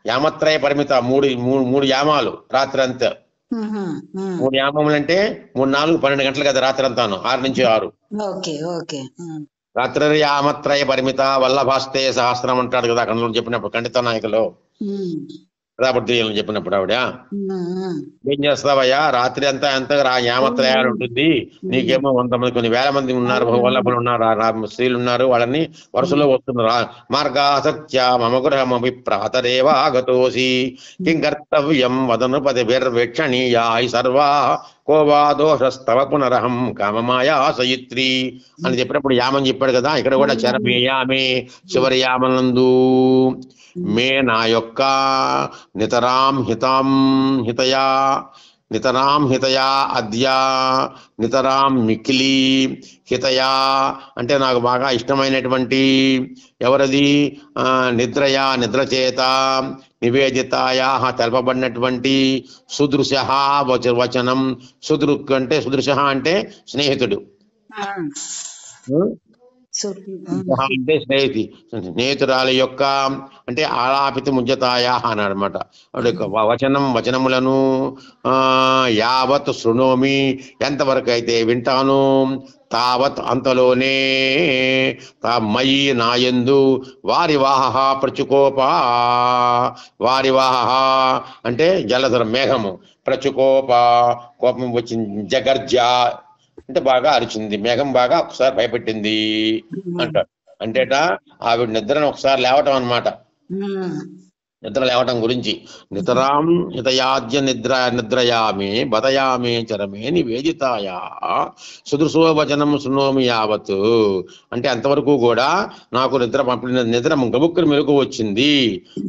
యామత్రయ పరిమిత, మూడు యామాలు రాత్రి అంతా. 3 యామములు అంటే 3, 4, 12 గంటలు కదా రాత్రి అంతాను. 6 నుంచి 6. రాత్రి యామత్రయ పరిమిత వల్లభాస్తే సహస్రం అంటాడు కదా అక్కడ చెప్పినప్పుడు ఖండిత నాయకులు ప్రజాపతిని చెప్పినప్పుడు ఆవిడ. ఏం చేస్తావయ్యా, రాత్రి అంతా యామత్రయాలు ఉంటుంది. నీకేమో 100 మంది, కొన్ని వేల మంది ఉన్నారు, వల్లభులు ఉన్నారు, స్త్రీలు ఉన్నారు, వాళ్ళని వరుసలో వస్తున్నారు. మార్గా సత్య మమ గృహమపి ప్రాతరేవాగతోసి కిం కర్తవ్యం వదను పదిభిర్వేక్షణీయాయి సర్వా కోవా దోషస్తవ పునరహం కామమాయా సయిత్రి అని చెప్పినప్పుడు యామని చెప్పాడు కదా. ఇక్కడ కూడా చరమే యామే చివరి యామనందు మే నా యొక్క నితరాం హితయా అద్యా నితరాం మిక్కిలి హితయా అంటే నాకు బాగా ఇష్టమైనటువంటి. ఎవరది? నిద్ర చేత నివేదితాయా తెలపబడినటువంటి సుదృశ వచనం. అంటే సుదృశ అంటే స్నేహితుడు, అంటే స్నేహితురాల యొక్క, అంటే ఆలాపిత ముజ్జతాయా అన్నాడు అనమాట. వచనములను యావత్ శృణోమి ఎంతవరకు అయితే వింటాను, తావత్ అంతలోనే మయి నాయందు వారివాహ ప్రచుకోపా. వారివాహ అంటే జలధర మేఘము, ప్రచుకోప కోపం వచ్చింది, జగర్జ అంటే బాగా అరిచింది, మేఘం బాగా ఒకసారి భయపెట్టింది అంటాడు. అంటేట ఆవిడ నిద్రను ఒకసారి లేవటం అన్నమాట. నిద్ర లేవటం గురించి. నితరాం హితయాజ్య నిద్రయామి బతయామి చరమే నివేదితాయా సుదృశో వచనం శృణోమి యావత్ అంటే అంతవరకు కూడా నాకు నిద్ర గబుక్కుని మెలకు వచ్చింది.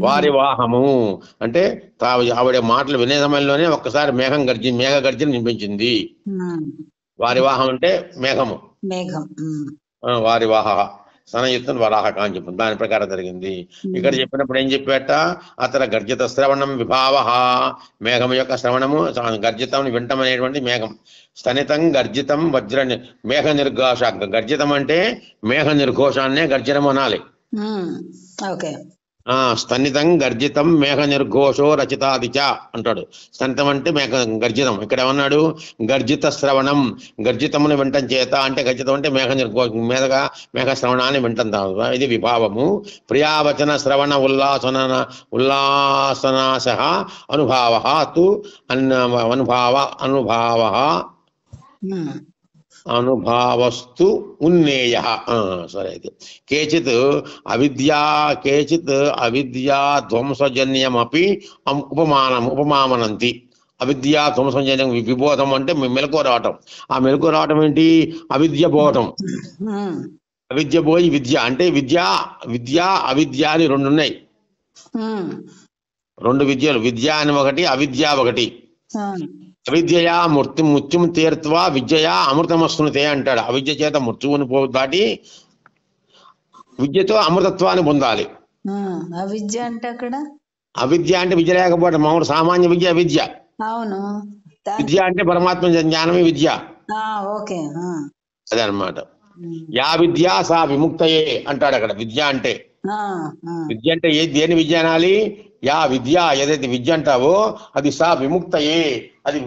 వారి వాహము అంటే ఆవిడ మాటలు వినే సమయంలోనే ఒక్కసారి మేఘ గర్జన వినిపించింది. వారి వాహం అంటే మేఘము, వారి వాహ సనయుత్తం వరాహక అని చెప్పి దాని ప్రకారం జరిగింది. ఇక్కడ చెప్పినప్పుడు ఏం చెప్పేట, అతను గర్జిత శ్రవణం విభావ, మేఘం యొక్క శ్రవణము, గర్జితం వింటం అనేటువంటి మేఘం. స్తనితం గర్జితం వజ్ర మేఘ నిర్ఘోష. గర్జితం అంటే మేఘ నిర్ఘోషాన్నే గర్జనం అనాలి. స్తనితం గర్జితం మేఘ నిర్ఘోషో రచితాదిచ అంటాడు. స్తనితం అంటే మేఘ గర్జితం. ఇక్కడ ఏమన్నాడు? గర్జిత శ్రవణం, గర్జితమును వింటం చేత అంటే గర్జితం అంటే మేఘ మేఘ శ్రవణాన్ని వింటం. ఇది విభావము. ప్రియావచన శ్రవణ ఉల్లాసనాశ అనుభావ తు అనుభావస్తు ఉన్నేయ. సరే, అయితే కేచిత్ అవిద్యా ధ్వంసజన్యమపి ఉపమామనంతి. అవిద్యా ధ్వంసజన్యం విబోధం అంటే మెలకు రావటం. ఆ మెలకు రావటం ఏంటి? అవిద్య బోధం. అవిద్య పోయి విద్య అంటే విద్య అవిద్య అని రెండు ఉన్నాయి. రెండు విద్యలు, విద్య అని ఒకటి, అవిద్య ఒకటి. అవిద్యయా మృత్యుం తీర్త్వా విద్యయా అమృతమస్నుతే అంటాడు. అవిద్య చేత మృత్యువుని దాటి విద్యతో అమృతత్వాన్ని పొందాలి. అవిద్య అంటే అక్కడ అవిద్య అంటే విద్య లేకపోవడం. మామూలు సామాన్య విద్య అవిద్య. అవును. విద్య అంటే పరమాత్మ జ్ఞానమే విద్య. ఓకే, అదే అన్నమాట. యా విద్య సా విముక్తయే అంటాడు అక్కడ. విద్య అంటే విద్య అంటే దేని విద్య అనాలి? యా విద్య, ఏదైతే విద్య అంటావో అది సా విముక్తయే, అది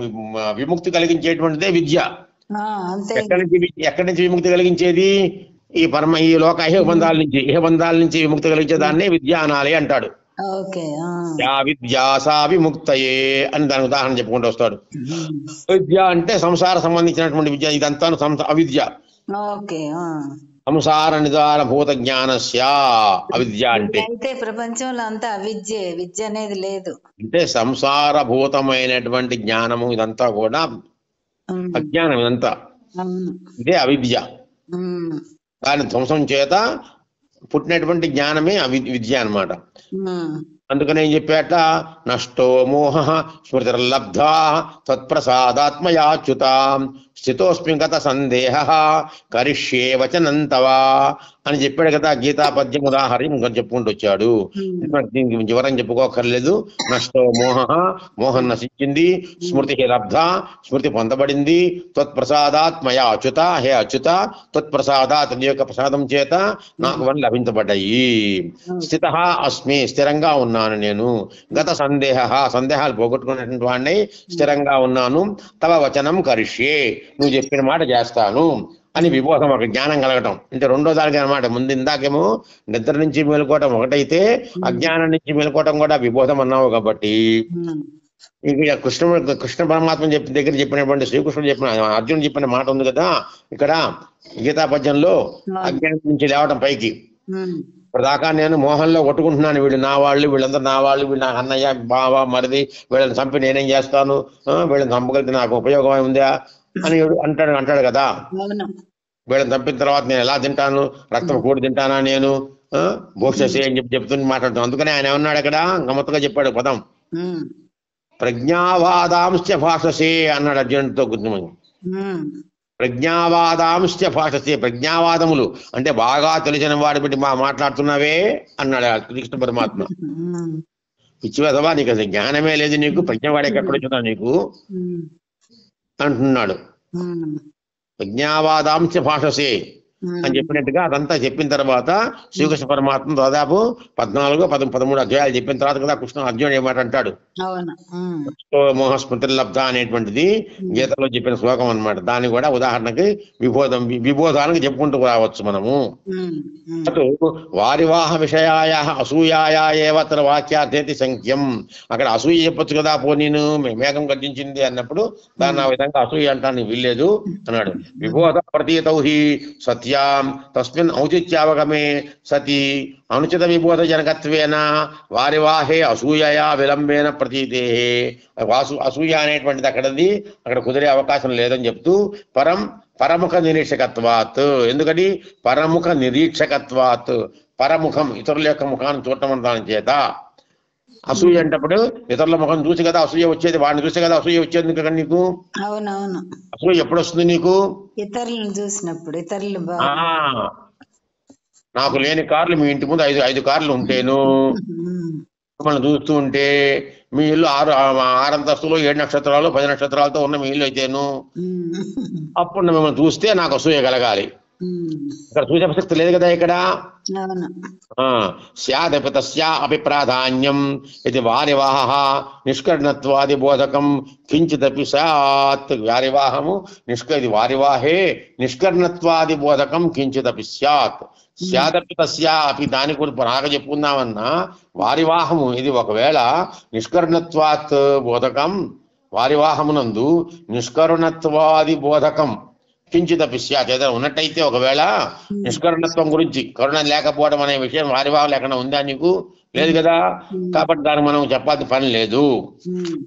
విముక్తి కలిగించేటువంటిదే విద్య. ఎక్కడి నుంచి విముక్తి కలిగించేది? ఈ లోక ఇహబంధాల నుంచి విముక్తి కలిగించే దాన్నే విద్య అనాలి అంటాడు. యా విద్యా సా విముక్తయే అని దాని ఉదాహరణ చెప్పుకుంటూ వస్తాడు. విద్య అంటే సంసార సంబంధించినటువంటి విద్య. ఇదంతా అవిద్య. సంసార నిదాన భూత జ్ఞానస్య అవిద్య అంటే ప్రపంచంలో అంతా అవిద్య, విద్య అనేది లేదు. అంటే సంసార భూతమైనటువంటి జ్ఞానము ఇదంతా కూడా అజ్ఞానం. ఇదంతా ఇదే అవిద్య. దాని ధ్వంసం చేత పుట్టినటువంటి జ్ఞానమే విద్య అన్నమాట. అందుకని ఏం చెప్పాట? నష్టో మోహ స్మృతిర్లబ్ధా తత్ప్రసాదాత్మయాచ్యుత స్థితోస్మి గత సందేహ కరిష్యే వచనం తవా అని చెప్పాడు కదా. గీతా పద్యం ఉదాహరణ చెప్పుకుంటూ వచ్చాడు. దీనికి వివరం చెప్పుకోకర్లేదు. నష్టో మోహ, మోహం నశించింది. స్మృతి లబ్ధ, స్మృతి పొందబడింది. త్వత్ప్రసాదాత్మయా అచ్యుత, హే అచ్యుత త్వత్ప్రసాదాత్, నీ యొక్క ప్రసాదం చేత నాకు వన్ లభించబడ్డాయి. స్థిత అస్మి, స్థిరంగా ఉన్నాను నేను. గత సందేహాలు పోగొట్టుకున్నటువంటి వాడిని స్థిరంగా ఉన్నాను. తవ వచనం కరిష్యే, నువ్వు చెప్పిన మాట చేస్తాను అని విబోధం, ఒక జ్ఞానం కలగటం. అంటే రెండో దానికి అనమాట. ముందు ఇందాకేమో నిద్ర నుంచి మేలుకోవటం ఒకటైతే, అజ్ఞానం నుంచి మేలుకోవటం కూడా విబోధం అన్నావు. కాబట్టి ఇక కృష్ణ పరమాత్మ దగ్గర చెప్పినటువంటి శ్రీకృష్ణుడు చెప్పిన, అర్జునుడు చెప్పిన మాట ఉంది కదా ఇక్కడ గీతా పద్యంలో, అజ్ఞానం నుంచి లేవటం పైకి. ఇప్పటిదాకా నేను మోహంలో కొట్టుకుంటున్నాను. వీళ్ళు నా వాళ్ళు, వీళ్ళందరూ నా వాళ్ళు, వీళ్ళు నా అన్నయ్య, బావ, మరిది, వీళ్ళని చంపి నేనేం చేస్తాను, వీళ్ళని చంపగలిగితే నాకు ఉపయోగం ఉందా అని అంటాడు కదా. వీళ్ళని చంపిన తర్వాత నేను ఎలా తింటాను, రక్తం కూడి తింటానా నేను, భోక్షసే అని చెప్తుంది మాట్లాడుతాను. అందుకని ఆయన ఏమన్నాడు అక్కడ, గమ్మత్తుగా చెప్పాడు పదం, ప్రజ్ఞావాదాంశ భాషసే అన్నాడు అర్జునుడితో గుర్తుమని. ప్రజ్ఞావాదాంశ భాషసే, ప్రజ్ఞావాదములు అంటే బాగా తెలిసిన వాడి బట్టి మాట్లాడుతున్నావే అన్నాడు కృష్ణ పరమాత్మ. పిచ్చివేదవా, నీకు అసలు జ్ఞానమే లేదు, నీకు ప్రజ్ఞవాడికి ఎక్కడ వచ్చినా నీకు అంటున్నాడు. ప్రజ్ఞావాదాంశ భాషసే అని చెప్పినట్టుగా అదంతా చెప్పిన తర్వాత శ్రీకృష్ణ పరమాత్మ దాదాపు 14-13 అధ్యాయాలు చెప్పిన తర్వాత కదా అర్జునుడు ఏమాట అంటాడు, మోహస్మృతి లబ్ధ అనేటువంటిది గీతలో చెప్పిన శ్లోకం అన్నమాట. దాన్ని కూడా ఉదాహరణకి విబోధానికి చెప్పుకుంటూ రావచ్చు మనము. వారివాహ విషయాయ అసూయాయ ఏవతర వాక్యార్థేతి సంఖ్యం. అక్కడ అసూయ చెప్పొచ్చు కదా, పో నేను మేఘం గర్జించింది అన్నప్పుడు దాన్ని ఆ విధంగా అసూయ అంటానికి వీల్లేదు అన్నాడు. విబోధ ప్రతీతౌ హి సత్యాం తస్మిన్ ఔచిత్యావగమే సతి అనుచిత విబోధ జనకత్వేన వారివాహే అసూయయా విలంబేన ప్రతీతే. అసూయ అనేటువంటిది అక్కడ కుదిరే అవకాశం లేదని చెప్తూ పరముఖ నిరీక్షకత్వాత్, ఎందుకని పరముఖ నిరీక్షకత్వాత్, పరముఖం ఇతరుల యొక్క ముఖాన్ని చూడటం దాని చేత. అసూయ అంటప్పుడు ఇతరుల ముఖం చూసి కదా అసూయ వచ్చేది, వాడిని చూసి కదా అసూయ వచ్చేది కదా నీకు. అవునవును. అసూయ ఎప్పుడు వస్తుంది నీకు? ఇతరులను చూసినప్పుడు. ఇతరులు నాకు లేని కార్లు మీ ఇంటి ముందు 5 కార్లు ఉంటేను, మిమ్మల్ని చూస్తూ ఉంటే, మీ ఇల్లు 6 అంతస్తులు 7 నక్షత్రాలు 10 నక్షత్రాలతో ఉన్న మీ ఇల్లు అయితేను, అప్పుడు మిమ్మల్ని చూస్తే నాకు అసూయ కలగాలి. ఇక్కడ సూచన ప్రసక్తి లేదు కదా ఇక్కడ. అవును. స్యాదపి తస్యా అపి ప్రాధాన్యం ఇది వారివాహ నిష్కర్ణత్వాది బోధకం కించిదపి స్యాత్. వారివాహము ఇది వారివాహే నిష్కర్ణత్వాది బోధకం కించిదపి స్యాత్. స్యాదపి తస్యా అపి దాని గురించి బాగా చెప్పుకుందామన్నా వారివాహము ఇది ఒకవేళ నిష్కర్ణత్వాత్ బోధకం వారివాహమునందు నిష్కరుణత్వాది బోధకం కించిదపి స్యాత్ ఏదైనా ఉన్నట్టయితే ఒకవేళ నిష్కరుణత్వం గురించి కరుణ లేకపోవడం అనే విషయం వారివాహం లేకుండా ఉందా నీకు? లేదు కదా. కాబట్టి దానికి మనం చెప్పాల్సిన పని లేదు,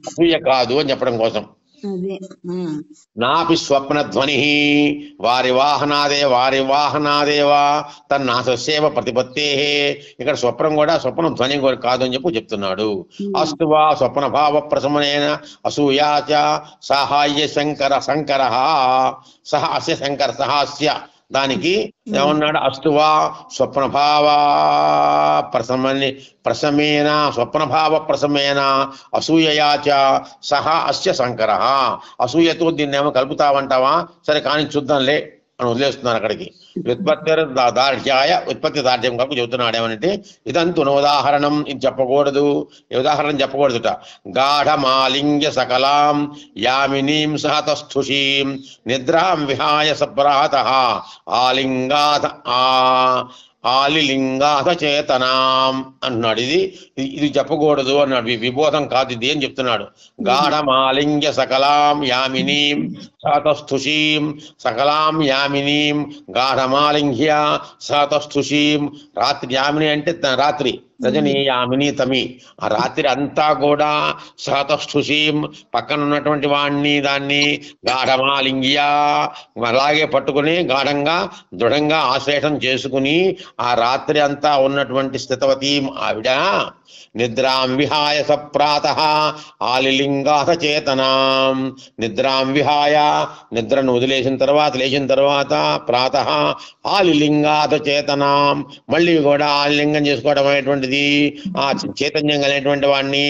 అసూయ కాదు అని చెప్పడం కోసం. నాపి స్వప్నధ్వని వారివాహనాదేవా తన్నాసేవ ప్రతిపత్తే. ఇక్కడ స్వప్నం కూడా స్వప్న ధ్వని కాదు అని చెప్తున్నాడు. అస్తు వా స్వప్న భావ ప్రశమనేన అసూయాచ సహాయ శంకర సహ అస్య శంకర సహాస్య దానికి ఏమన్నాడు? అస్తువా స్వప్నభావ ప్రశమేన అసూయయాచ సహ అస్య శంకర. అసూయతో దీన్నేమో కలుపుతావంటావా? సరే కానీ చూద్దాంలే అని వదిలేస్తున్నాను అక్కడికి. ఉత్పత్తి దార్ఢ్యం కాకు చెబుతున్నాడు. ఏమనంటే ఇదంతు ఉదాహరణం, ఇది చెప్పకూడదు. ఉదాహరణం చెప్పకూడదుట. గాఢమాలింగ్య సకలాం యామినీం సహతస్థుషీం నిద్రాం విహాయ సప్రాత ఆలిలింగాథ చేతనాం అంటున్నాడు. ఇది చెప్పకూడదు అన్నాడు. విబోధం కాదు ఇది అని చెప్తున్నాడు. గాఢమాలింగ్య సకలాం యామినీం సహతస్థుషీం సకలాం యామినీం గాఢమాలింగ్య సహతస్థుషీం. రాత్రి యామిని అంటే రాత్రి, రజని యామిని తమి. ఆ రాత్రి అంతా కూడా సహతస్థుషీం పక్కన ఉన్నటువంటి వాణ్ణి దాన్ని గాఢమాలింగ్య అలాగే పట్టుకుని గాఢంగా దృఢంగా ఆశ్లేషం చేసుకుని ఆ రాత్రి అంతా ఉన్నటువంటి స్థితవతీం ఆవిడ నిద్రాం విహాయ సప్రాత ఆలిలింగాథ చేతనాం. నిద్రాం విహాయ నిద్రను వదిలేసిన తర్వాత లేచిన తర్వాత ప్రాత ఆలిలింగాథ చేతనాం మళ్ళీ కూడా ఆలిలింగం చేసుకోవడం అనేటువంటిది ఆ చైతన్యం కలిగినటువంటి వాడిని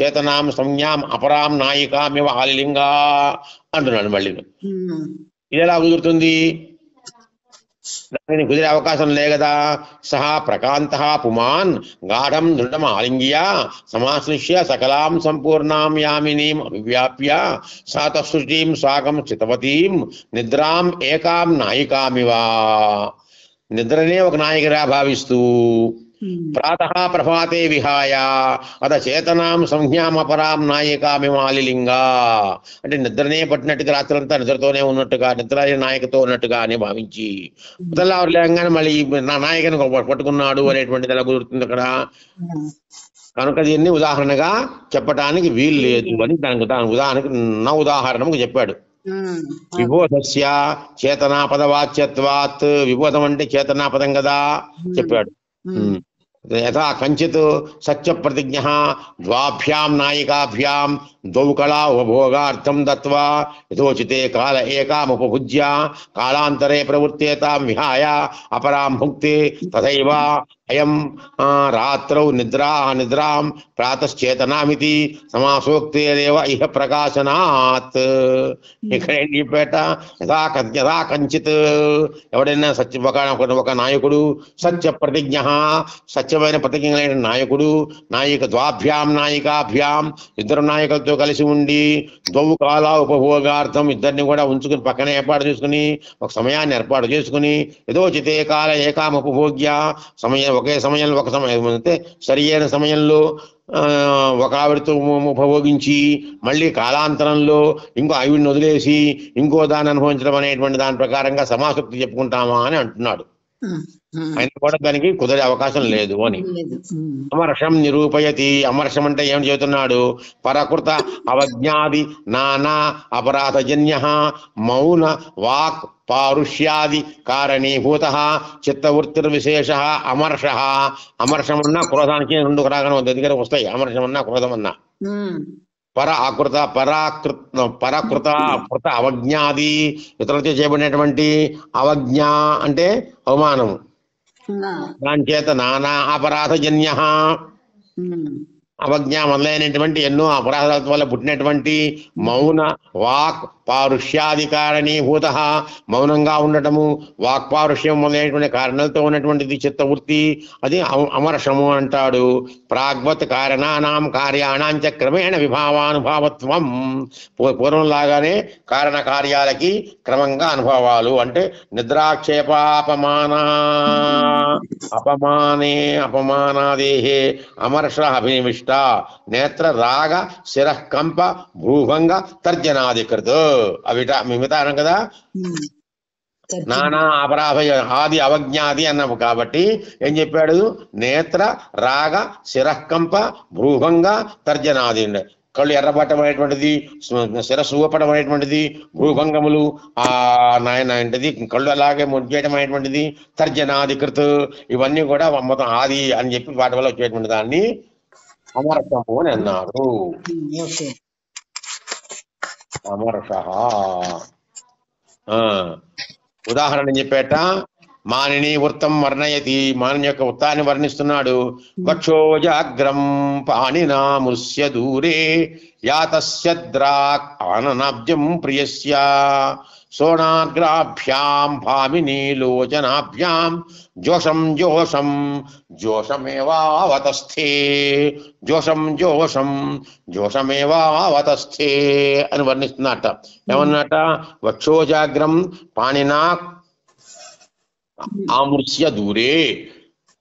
చేతనాం సంజ్ఞాం అపరాం నాయికామివ ఆలిలింగా అంటున్నాడు. మళ్ళీ ఇది ఎలా కుదురుతుంది? దానిని కుదిరే అవకాశం లే కదా. సహా ప్రకాంత పుమాన్ గాఢం దృఢం ఆలింగ్య సమాశ్లిష్య సకలాం సంపూర్ణాం యామినీం అభివ్యాప్య సాతసృష్టిం స్వాగం చితవతీం నిద్రాం ఏకాం నాయికామివా. నిద్రనే ఒక నాయికగా భావిస్తూ ప్రాతః ప్రభాతే విహాయ అత చేతనాం సంజ్ఞామపరాం నాయికామిమాలిలింగా అంటే నిద్రనే పట్టినట్టుగా రాత్రంతా నిద్రతోనే ఉన్నట్టుగా నిద్ర నాయకతో ఉన్నట్టుగా అని భావించి ఉదలావలేంగానే మళ్ళీ నా నాయకని పట్టుకున్నాడు అనేటువంటిది ఎలా కుదురుతుంది అక్కడ. కనుక దీన్ని ఉదాహరణగా చెప్పటానికి వీలు లేదు అని దాని ఉదాహరణకి ఉదాహరణకు చెప్పాడు. విబోధస్య చేతనాపదవాచ్యత్వాత్. విబోధం అంటే చేతనాపదం కదా చెప్పాడు. యథా కంచిత్ సత్య ప్రతిజ్ఞ ద్వాభ్యాం నాయికాభ్యాం ద్వౌ కళా ఉపభోగార్థం దత్వా యథోచితే కాల ఏకాముపభుజ్య కాలాంతరే ప్రవృత్తేతాం విహాయ అపరాం భుక్తే తథైవ అయం రాత్రౌ నిద్రాం ప్రాతశ్చేతనామితి సమాసోక్తేరేవ ఇహ ప్రకాశనాత్. ఇక్కడ ఏం చెప్పేట? యథా కంచిత్ ఎవడైనా ఒక నాయకుడు సత్య ప్రతిజ్ఞ సత్యమైన ప్రతిజ్ఞ కలిగిన నాయకుడు నాయిక ద్వాభ్యాం నాయికాభ్యాం ఇద్దరు నాయకులతో కలిసి ఉండి ద్వౌ కాల ఉపభోగార్థం ఇద్దరిని కూడా ఉంచుకుని పక్కన ఏర్పాటు చేసుకుని ఒక సమయాన్ని ఏర్పాటు చేసుకుని యథోచితే కాల ఏకాం ఉపభోగ్య ఒకే సమయంలో ఒక సమయం అంటే సరి అయిన సమయంలో ఒక ఆవిడతో ఉపభోగించి మళ్ళీ కాలాంతరంలో ఇంకో ఆవిడిని వదిలేసి ఇంకో దాన్ని అనుభవించడం అనేటువంటి దాని ప్రకారంగా సమాసక్తి చెప్పుకుంటామా అని అంటున్నాడు. ఆయన కూడా దానికి కుదిరే అవకాశం లేదు అని. అమర్షం నిరూపయతి. అమర్షం అంటే ఏమని చెబుతున్నాడు? పరకృత అవజ్ఞాది నానా అపరాధజన్య మౌన వాక్ పారుష్యాది కారణీభూత చిత్తవృత్తిర్విశేష అమర్ష. అమర్షమన్నా క్రోధానికి రెండు రాగం దగ్గర వస్తాయి. అమర్షమన్నా క్రోధమన్నా. పరకృత అవజ్ఞాది ఇతరులతో చేయబడినటువంటి అవజ్ఞ అంటే అవమానము. దాని చేత నానా అపరాధజన్య అవజ్ఞ మొదలైనటువంటి ఎన్నో అపరాధాల వల్ల పుట్టినటువంటి మౌన వాక్ పారుష్యాధికారణీభూత, మౌనంగా ఉండటము, వాక్పారుష్యం మొదలైనటువంటి కారణాలతో ఉన్నటువంటిది చిత్తవృత్తి, అది అమర్షము అంటాడు. ప్రాగ్వత్ కారణానాం కార్యాణాంచ క్రమేణ విభావానుభావత్వం, పూర్వంలాగానే కారణ కార్యాలకి క్రమంగా అనుభవాలు. అంటే అపమానాదేహే అమర్ష అభినివిష్ట నేత్ర రాగ శిరః కంప భ్రూభంగ తర్జనాధికృత. అవిట మిగతా అనం కదా, నానా అపరాధ ఆది అవజ్ఞాది అన్నాము. కాబట్టి ఏం చెప్పాడు? నేత్ర రాగ శిరఃకంప భ్రూభంగ తర్జనాది. కళ్ళు ఎర్రబట్టం అనేటువంటిది, శిరస్సు ఊపడం అనేటువంటిది, భూభంగములు ఏంటిది కళ్ళు అలాగే ముడిచేయడం అనేటువంటిది, తర్జనాధికృత, ఇవన్నీ కూడా మొత్తం ఆది అని చెప్పి వాటి వల్ల వచ్చేటువంటి దాన్ని అమరసము అని అన్నారు. అమరస. ఉదాహరణ చెప్పేట, మానిని వృత్తం వర్ణయతి, మాని యొక్క వృత్తాన్ని వర్ణిస్తున్నాడు. వక్షోజాగ్రం పాణినా మృస్య దూరే యాతస్య ద్రాక్ ఆననాబ్జం ప్రియస్య సోనాగ్రాభ్యాం భామిని లోచనాభ్యాం జోషం జోషం జోషమేవావతస్థే జోషం జోషం జోషమేవావతస్థే అని వర్ణిస్తున్నట్ట. ఏమన్నట? వక్షోజాగ్రం పాణినా ఆమృస్య దూరే.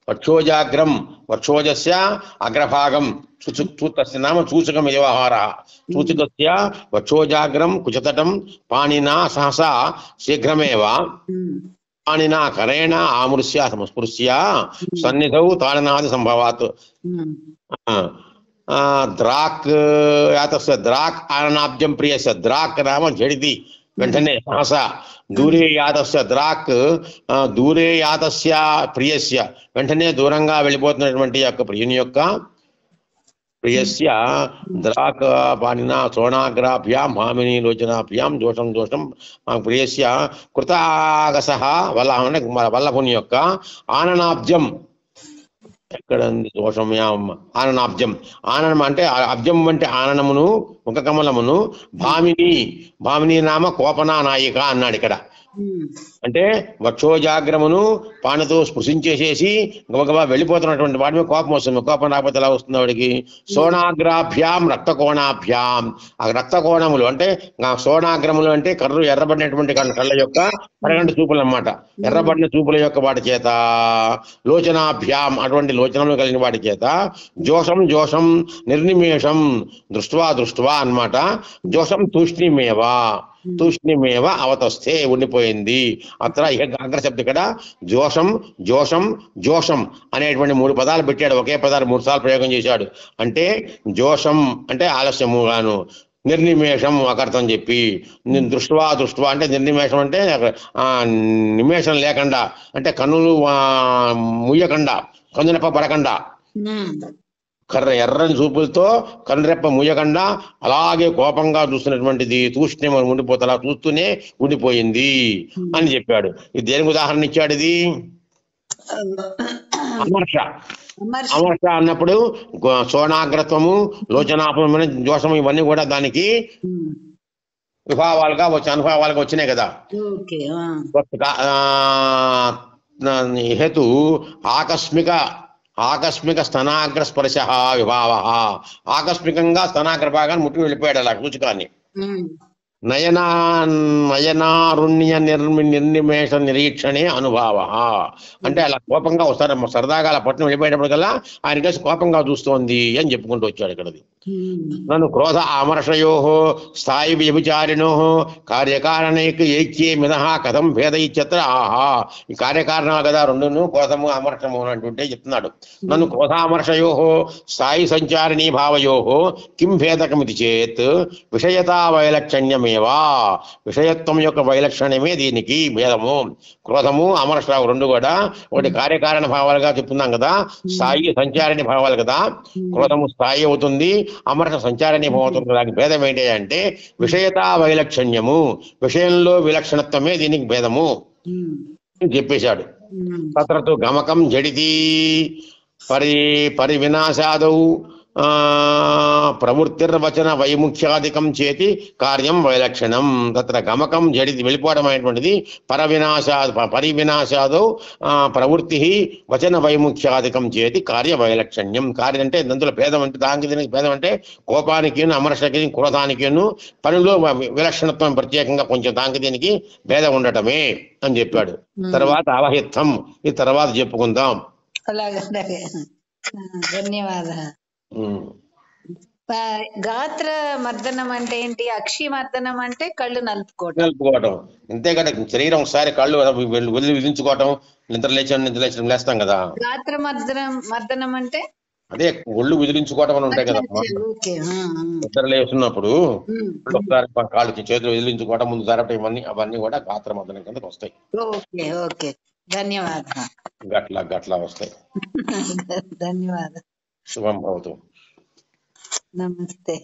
వక్షోజాగ్రం, వక్షోజస్య అగ్రభాగం, తస్య నామ సూచకం వ్యవహార, సూచకస్య వక్షోజాగ్రం కుచతటం పాణినా సహసా శీఘ్రమేవ పాణినా కరేణ ఆమృస్య సంస్పృశ్య సన్నిధౌ తాళనాది సంభవాత్. ద్రాక్ యాతస్య ద్రాక్ ఆననాబ్జం ప్రియస్య, ద్రాక్ నామ జడిది వెంటనే సహస, దూరే యాతస్య ద్రాక్ దూరే యాతస్య ప్రియస్య, వెంటనే దూరంగా వెళ్ళిపోతున్నటువంటి యొక్క ప్రియుని యొక్క ప్రియస్య ద్రాక్ పాణినా సోనాగ్రాభ్యాం భామిని లోచనాభ్యాం దోషం దోషం ప్రియస్య కృతాగస వల్లభుని యొక్క ఆననాబ్జం. ఎక్కడ దోషం? ఆననాబ్జం. ఆననం అంటే అబ్జం అంటే ఆననమును, ముఖ కమలమును. భామిని, భామిని నామ కోపనా నాయిక అన్నాడు ఇక్కడ. అంటే వక్షోజాగ్రమును పానతో స్పృశించేసేసి గబగబా వెళ్ళిపోతున్నటువంటి వాడి మీద కోపం వస్తుంది. కోపం రాకపోతే ఎలా వస్తుంది వాడికి? సోనాగ్రాభ్యాం రక్తకోణాభ్యాం, ఆ రక్తకోణములు అంటే సోనాగ్రములు అంటే కర్రు ఎర్రబడినటువంటి కళ్ళ యొక్క పరగంట చూపులు అన్నమాట. ఎర్రబడిన చూపుల యొక్క వాడి చేత, లోచనాభ్యాం అటువంటి లోచనలు కలిగిన వాడి చేత, జోషం జోషం నిర్నిమేషం దృష్ట్వా దృష్ట్వా అన్నమాట. జోషం తూష్ణిమేవా, తూష్ణిమేవ అవతస్థే ఉండిపోయింది. అత్ర అగ్రశబ్ద ఇక్కడ జోషం జోషం జోషం అనేటువంటి 3 పదాలు పెట్టాడు. ఒకే పదాలు 3 సార్లు ప్రయోగం చేశాడు. అంటే జోషం అంటే ఆలస్యముగాను, నిర్నిమేషం అకర్థం చెప్పి, దృష్ట్వా దృష్ట్వా అంటే నిర్నిమేషం అంటే నిమేషం లేకుండా, అంటే కన్నులు ముయ్యకుండా, కన్నునెప్ప పడకుండా, ఎర్రని చూపులతో కన్నురెప్ప ముయ్యకుండా అలాగే కోపంగా చూస్తున్నటువంటిది. తూష్ణ్యం ఉండిపోతే అలా చూస్తూనే ఉండిపోయింది అని చెప్పాడు. ఇది దేనికి ఉదాహరణ ఇచ్చాడు? ఇది అమర్ష. అమర్ష అన్నప్పుడు సోనాగ్రత్వము, లోచనాపమైన దోషము ఇవన్నీ కూడా దానికి విభావాలుగా అనుభవాలుగా వచ్చినాయి కదా. హేతు ఆకస్మిక స్తనాగ్ర స్పర్శ విభావ, ఆకస్మికంగా స్తనాగ్ర భాగాన్ని ముట్టి వెళ్ళిపోయాడు అలా సూచకాన్ని. నయనారుణ్య నిర్నిమేష నిరీక్షణే అనుభావ అంటే అలా కోపంగా వస్తారు. సరదాగా అలా పట్టణం వెళ్ళిపోయేటప్పటికల్లా ఆయన కలిసి కోపంగా చూస్తోంది అని చెప్పుకుంటూ వచ్చాడు ఇక్కడది. నన్ను క్రోధ అమర్షయో స్థాయి వ్యభిచారిణో కార్యకారణైక ఏక్యే మినహ కథం భేద ఇచ్చత్ర. ఆహా, ఈ కార్యకారణాలు కదా రెండును, క్రోధము అమర్షము అంటుంటే చెప్తున్నాడు. నన్ను క్రోధామర్షయో స్థాయి సంచారిణీ భావయో కిం భేదకమితి చేత్ విషయతా వైలక్షణ్యమేవా, విషయత్వం యొక్క వైలక్షణ్యమే దీనికి భేదము. క్రోధము అమర్ష రెండు కూడా ఒకటి కార్యకారణ భావాలుగా చెప్తున్నాం కదా, స్థాయి సంచారిణీ భావాలు కదా. క్రోధము స్థాయి అవుతుంది, అమర్ష సంచారిణీ భావం అవుతుంది. దానికి భేదం ఏంటి అంటే విషయతా వైలక్షణ్యము, విషయంలో విలక్షణత్వమే దీనికి భేదము చెప్పేశాడు. తత్రతు గమకం జడితి పరివినాశాదౌ ప్రవృత్తిర్వచన వైముఖ్యాధికం చేతి కార్యం వైలక్షణం. తత్ర గమకం జడి వెళ్ళిపోవడం అనేటువంటిది పరివినాశాదో ప్రవృత్తి వచన వైముఖ్యాధికం చేతి కార్య వైలక్షణ్యం. కార్యం అంటే దంతుల భేదం అంటే దానికి దీనికి భేదం అంటే కోపానికి అమరశకి క్రోధానికి పనిలో విలక్షణత్వం ప్రత్యేకంగా కొంచెం దానికి దీనికి భేదం ఉండటమే అని చెప్పాడు. తర్వాత అవహిత్తం, ఇది తర్వాత చెప్పుకుందాం. అలాగే ధన్యవాద. గాత్ర మర్దనం అంటే ఏంటి? అక్షి మర్దనం అంటే కళ్ళు నలుపుకోవటం. అంతేకాదు శరీరం ఒకసారి కళ్ళు వదిలి విధించుకోవటం, నిద్ర లేస్తాం కదా. గాత్ర మర్దనం అంటే అదే ఒళ్ళు విదిలించుకోవటం అని ఉంటాయి కదా. నిద్ర లేస్తున్నప్పుడు ఒకసారి కాళ్ళు చేతులు విదిలించుకోవటం, ముందు జరపటం, అవన్నీ కూడా గాత్ర మర్దనం కిందకి వస్తాయి. ధన్యవాద. గట్లా వస్తాయి. ధన్యవాద. శుభం భవతు. నమస్తే.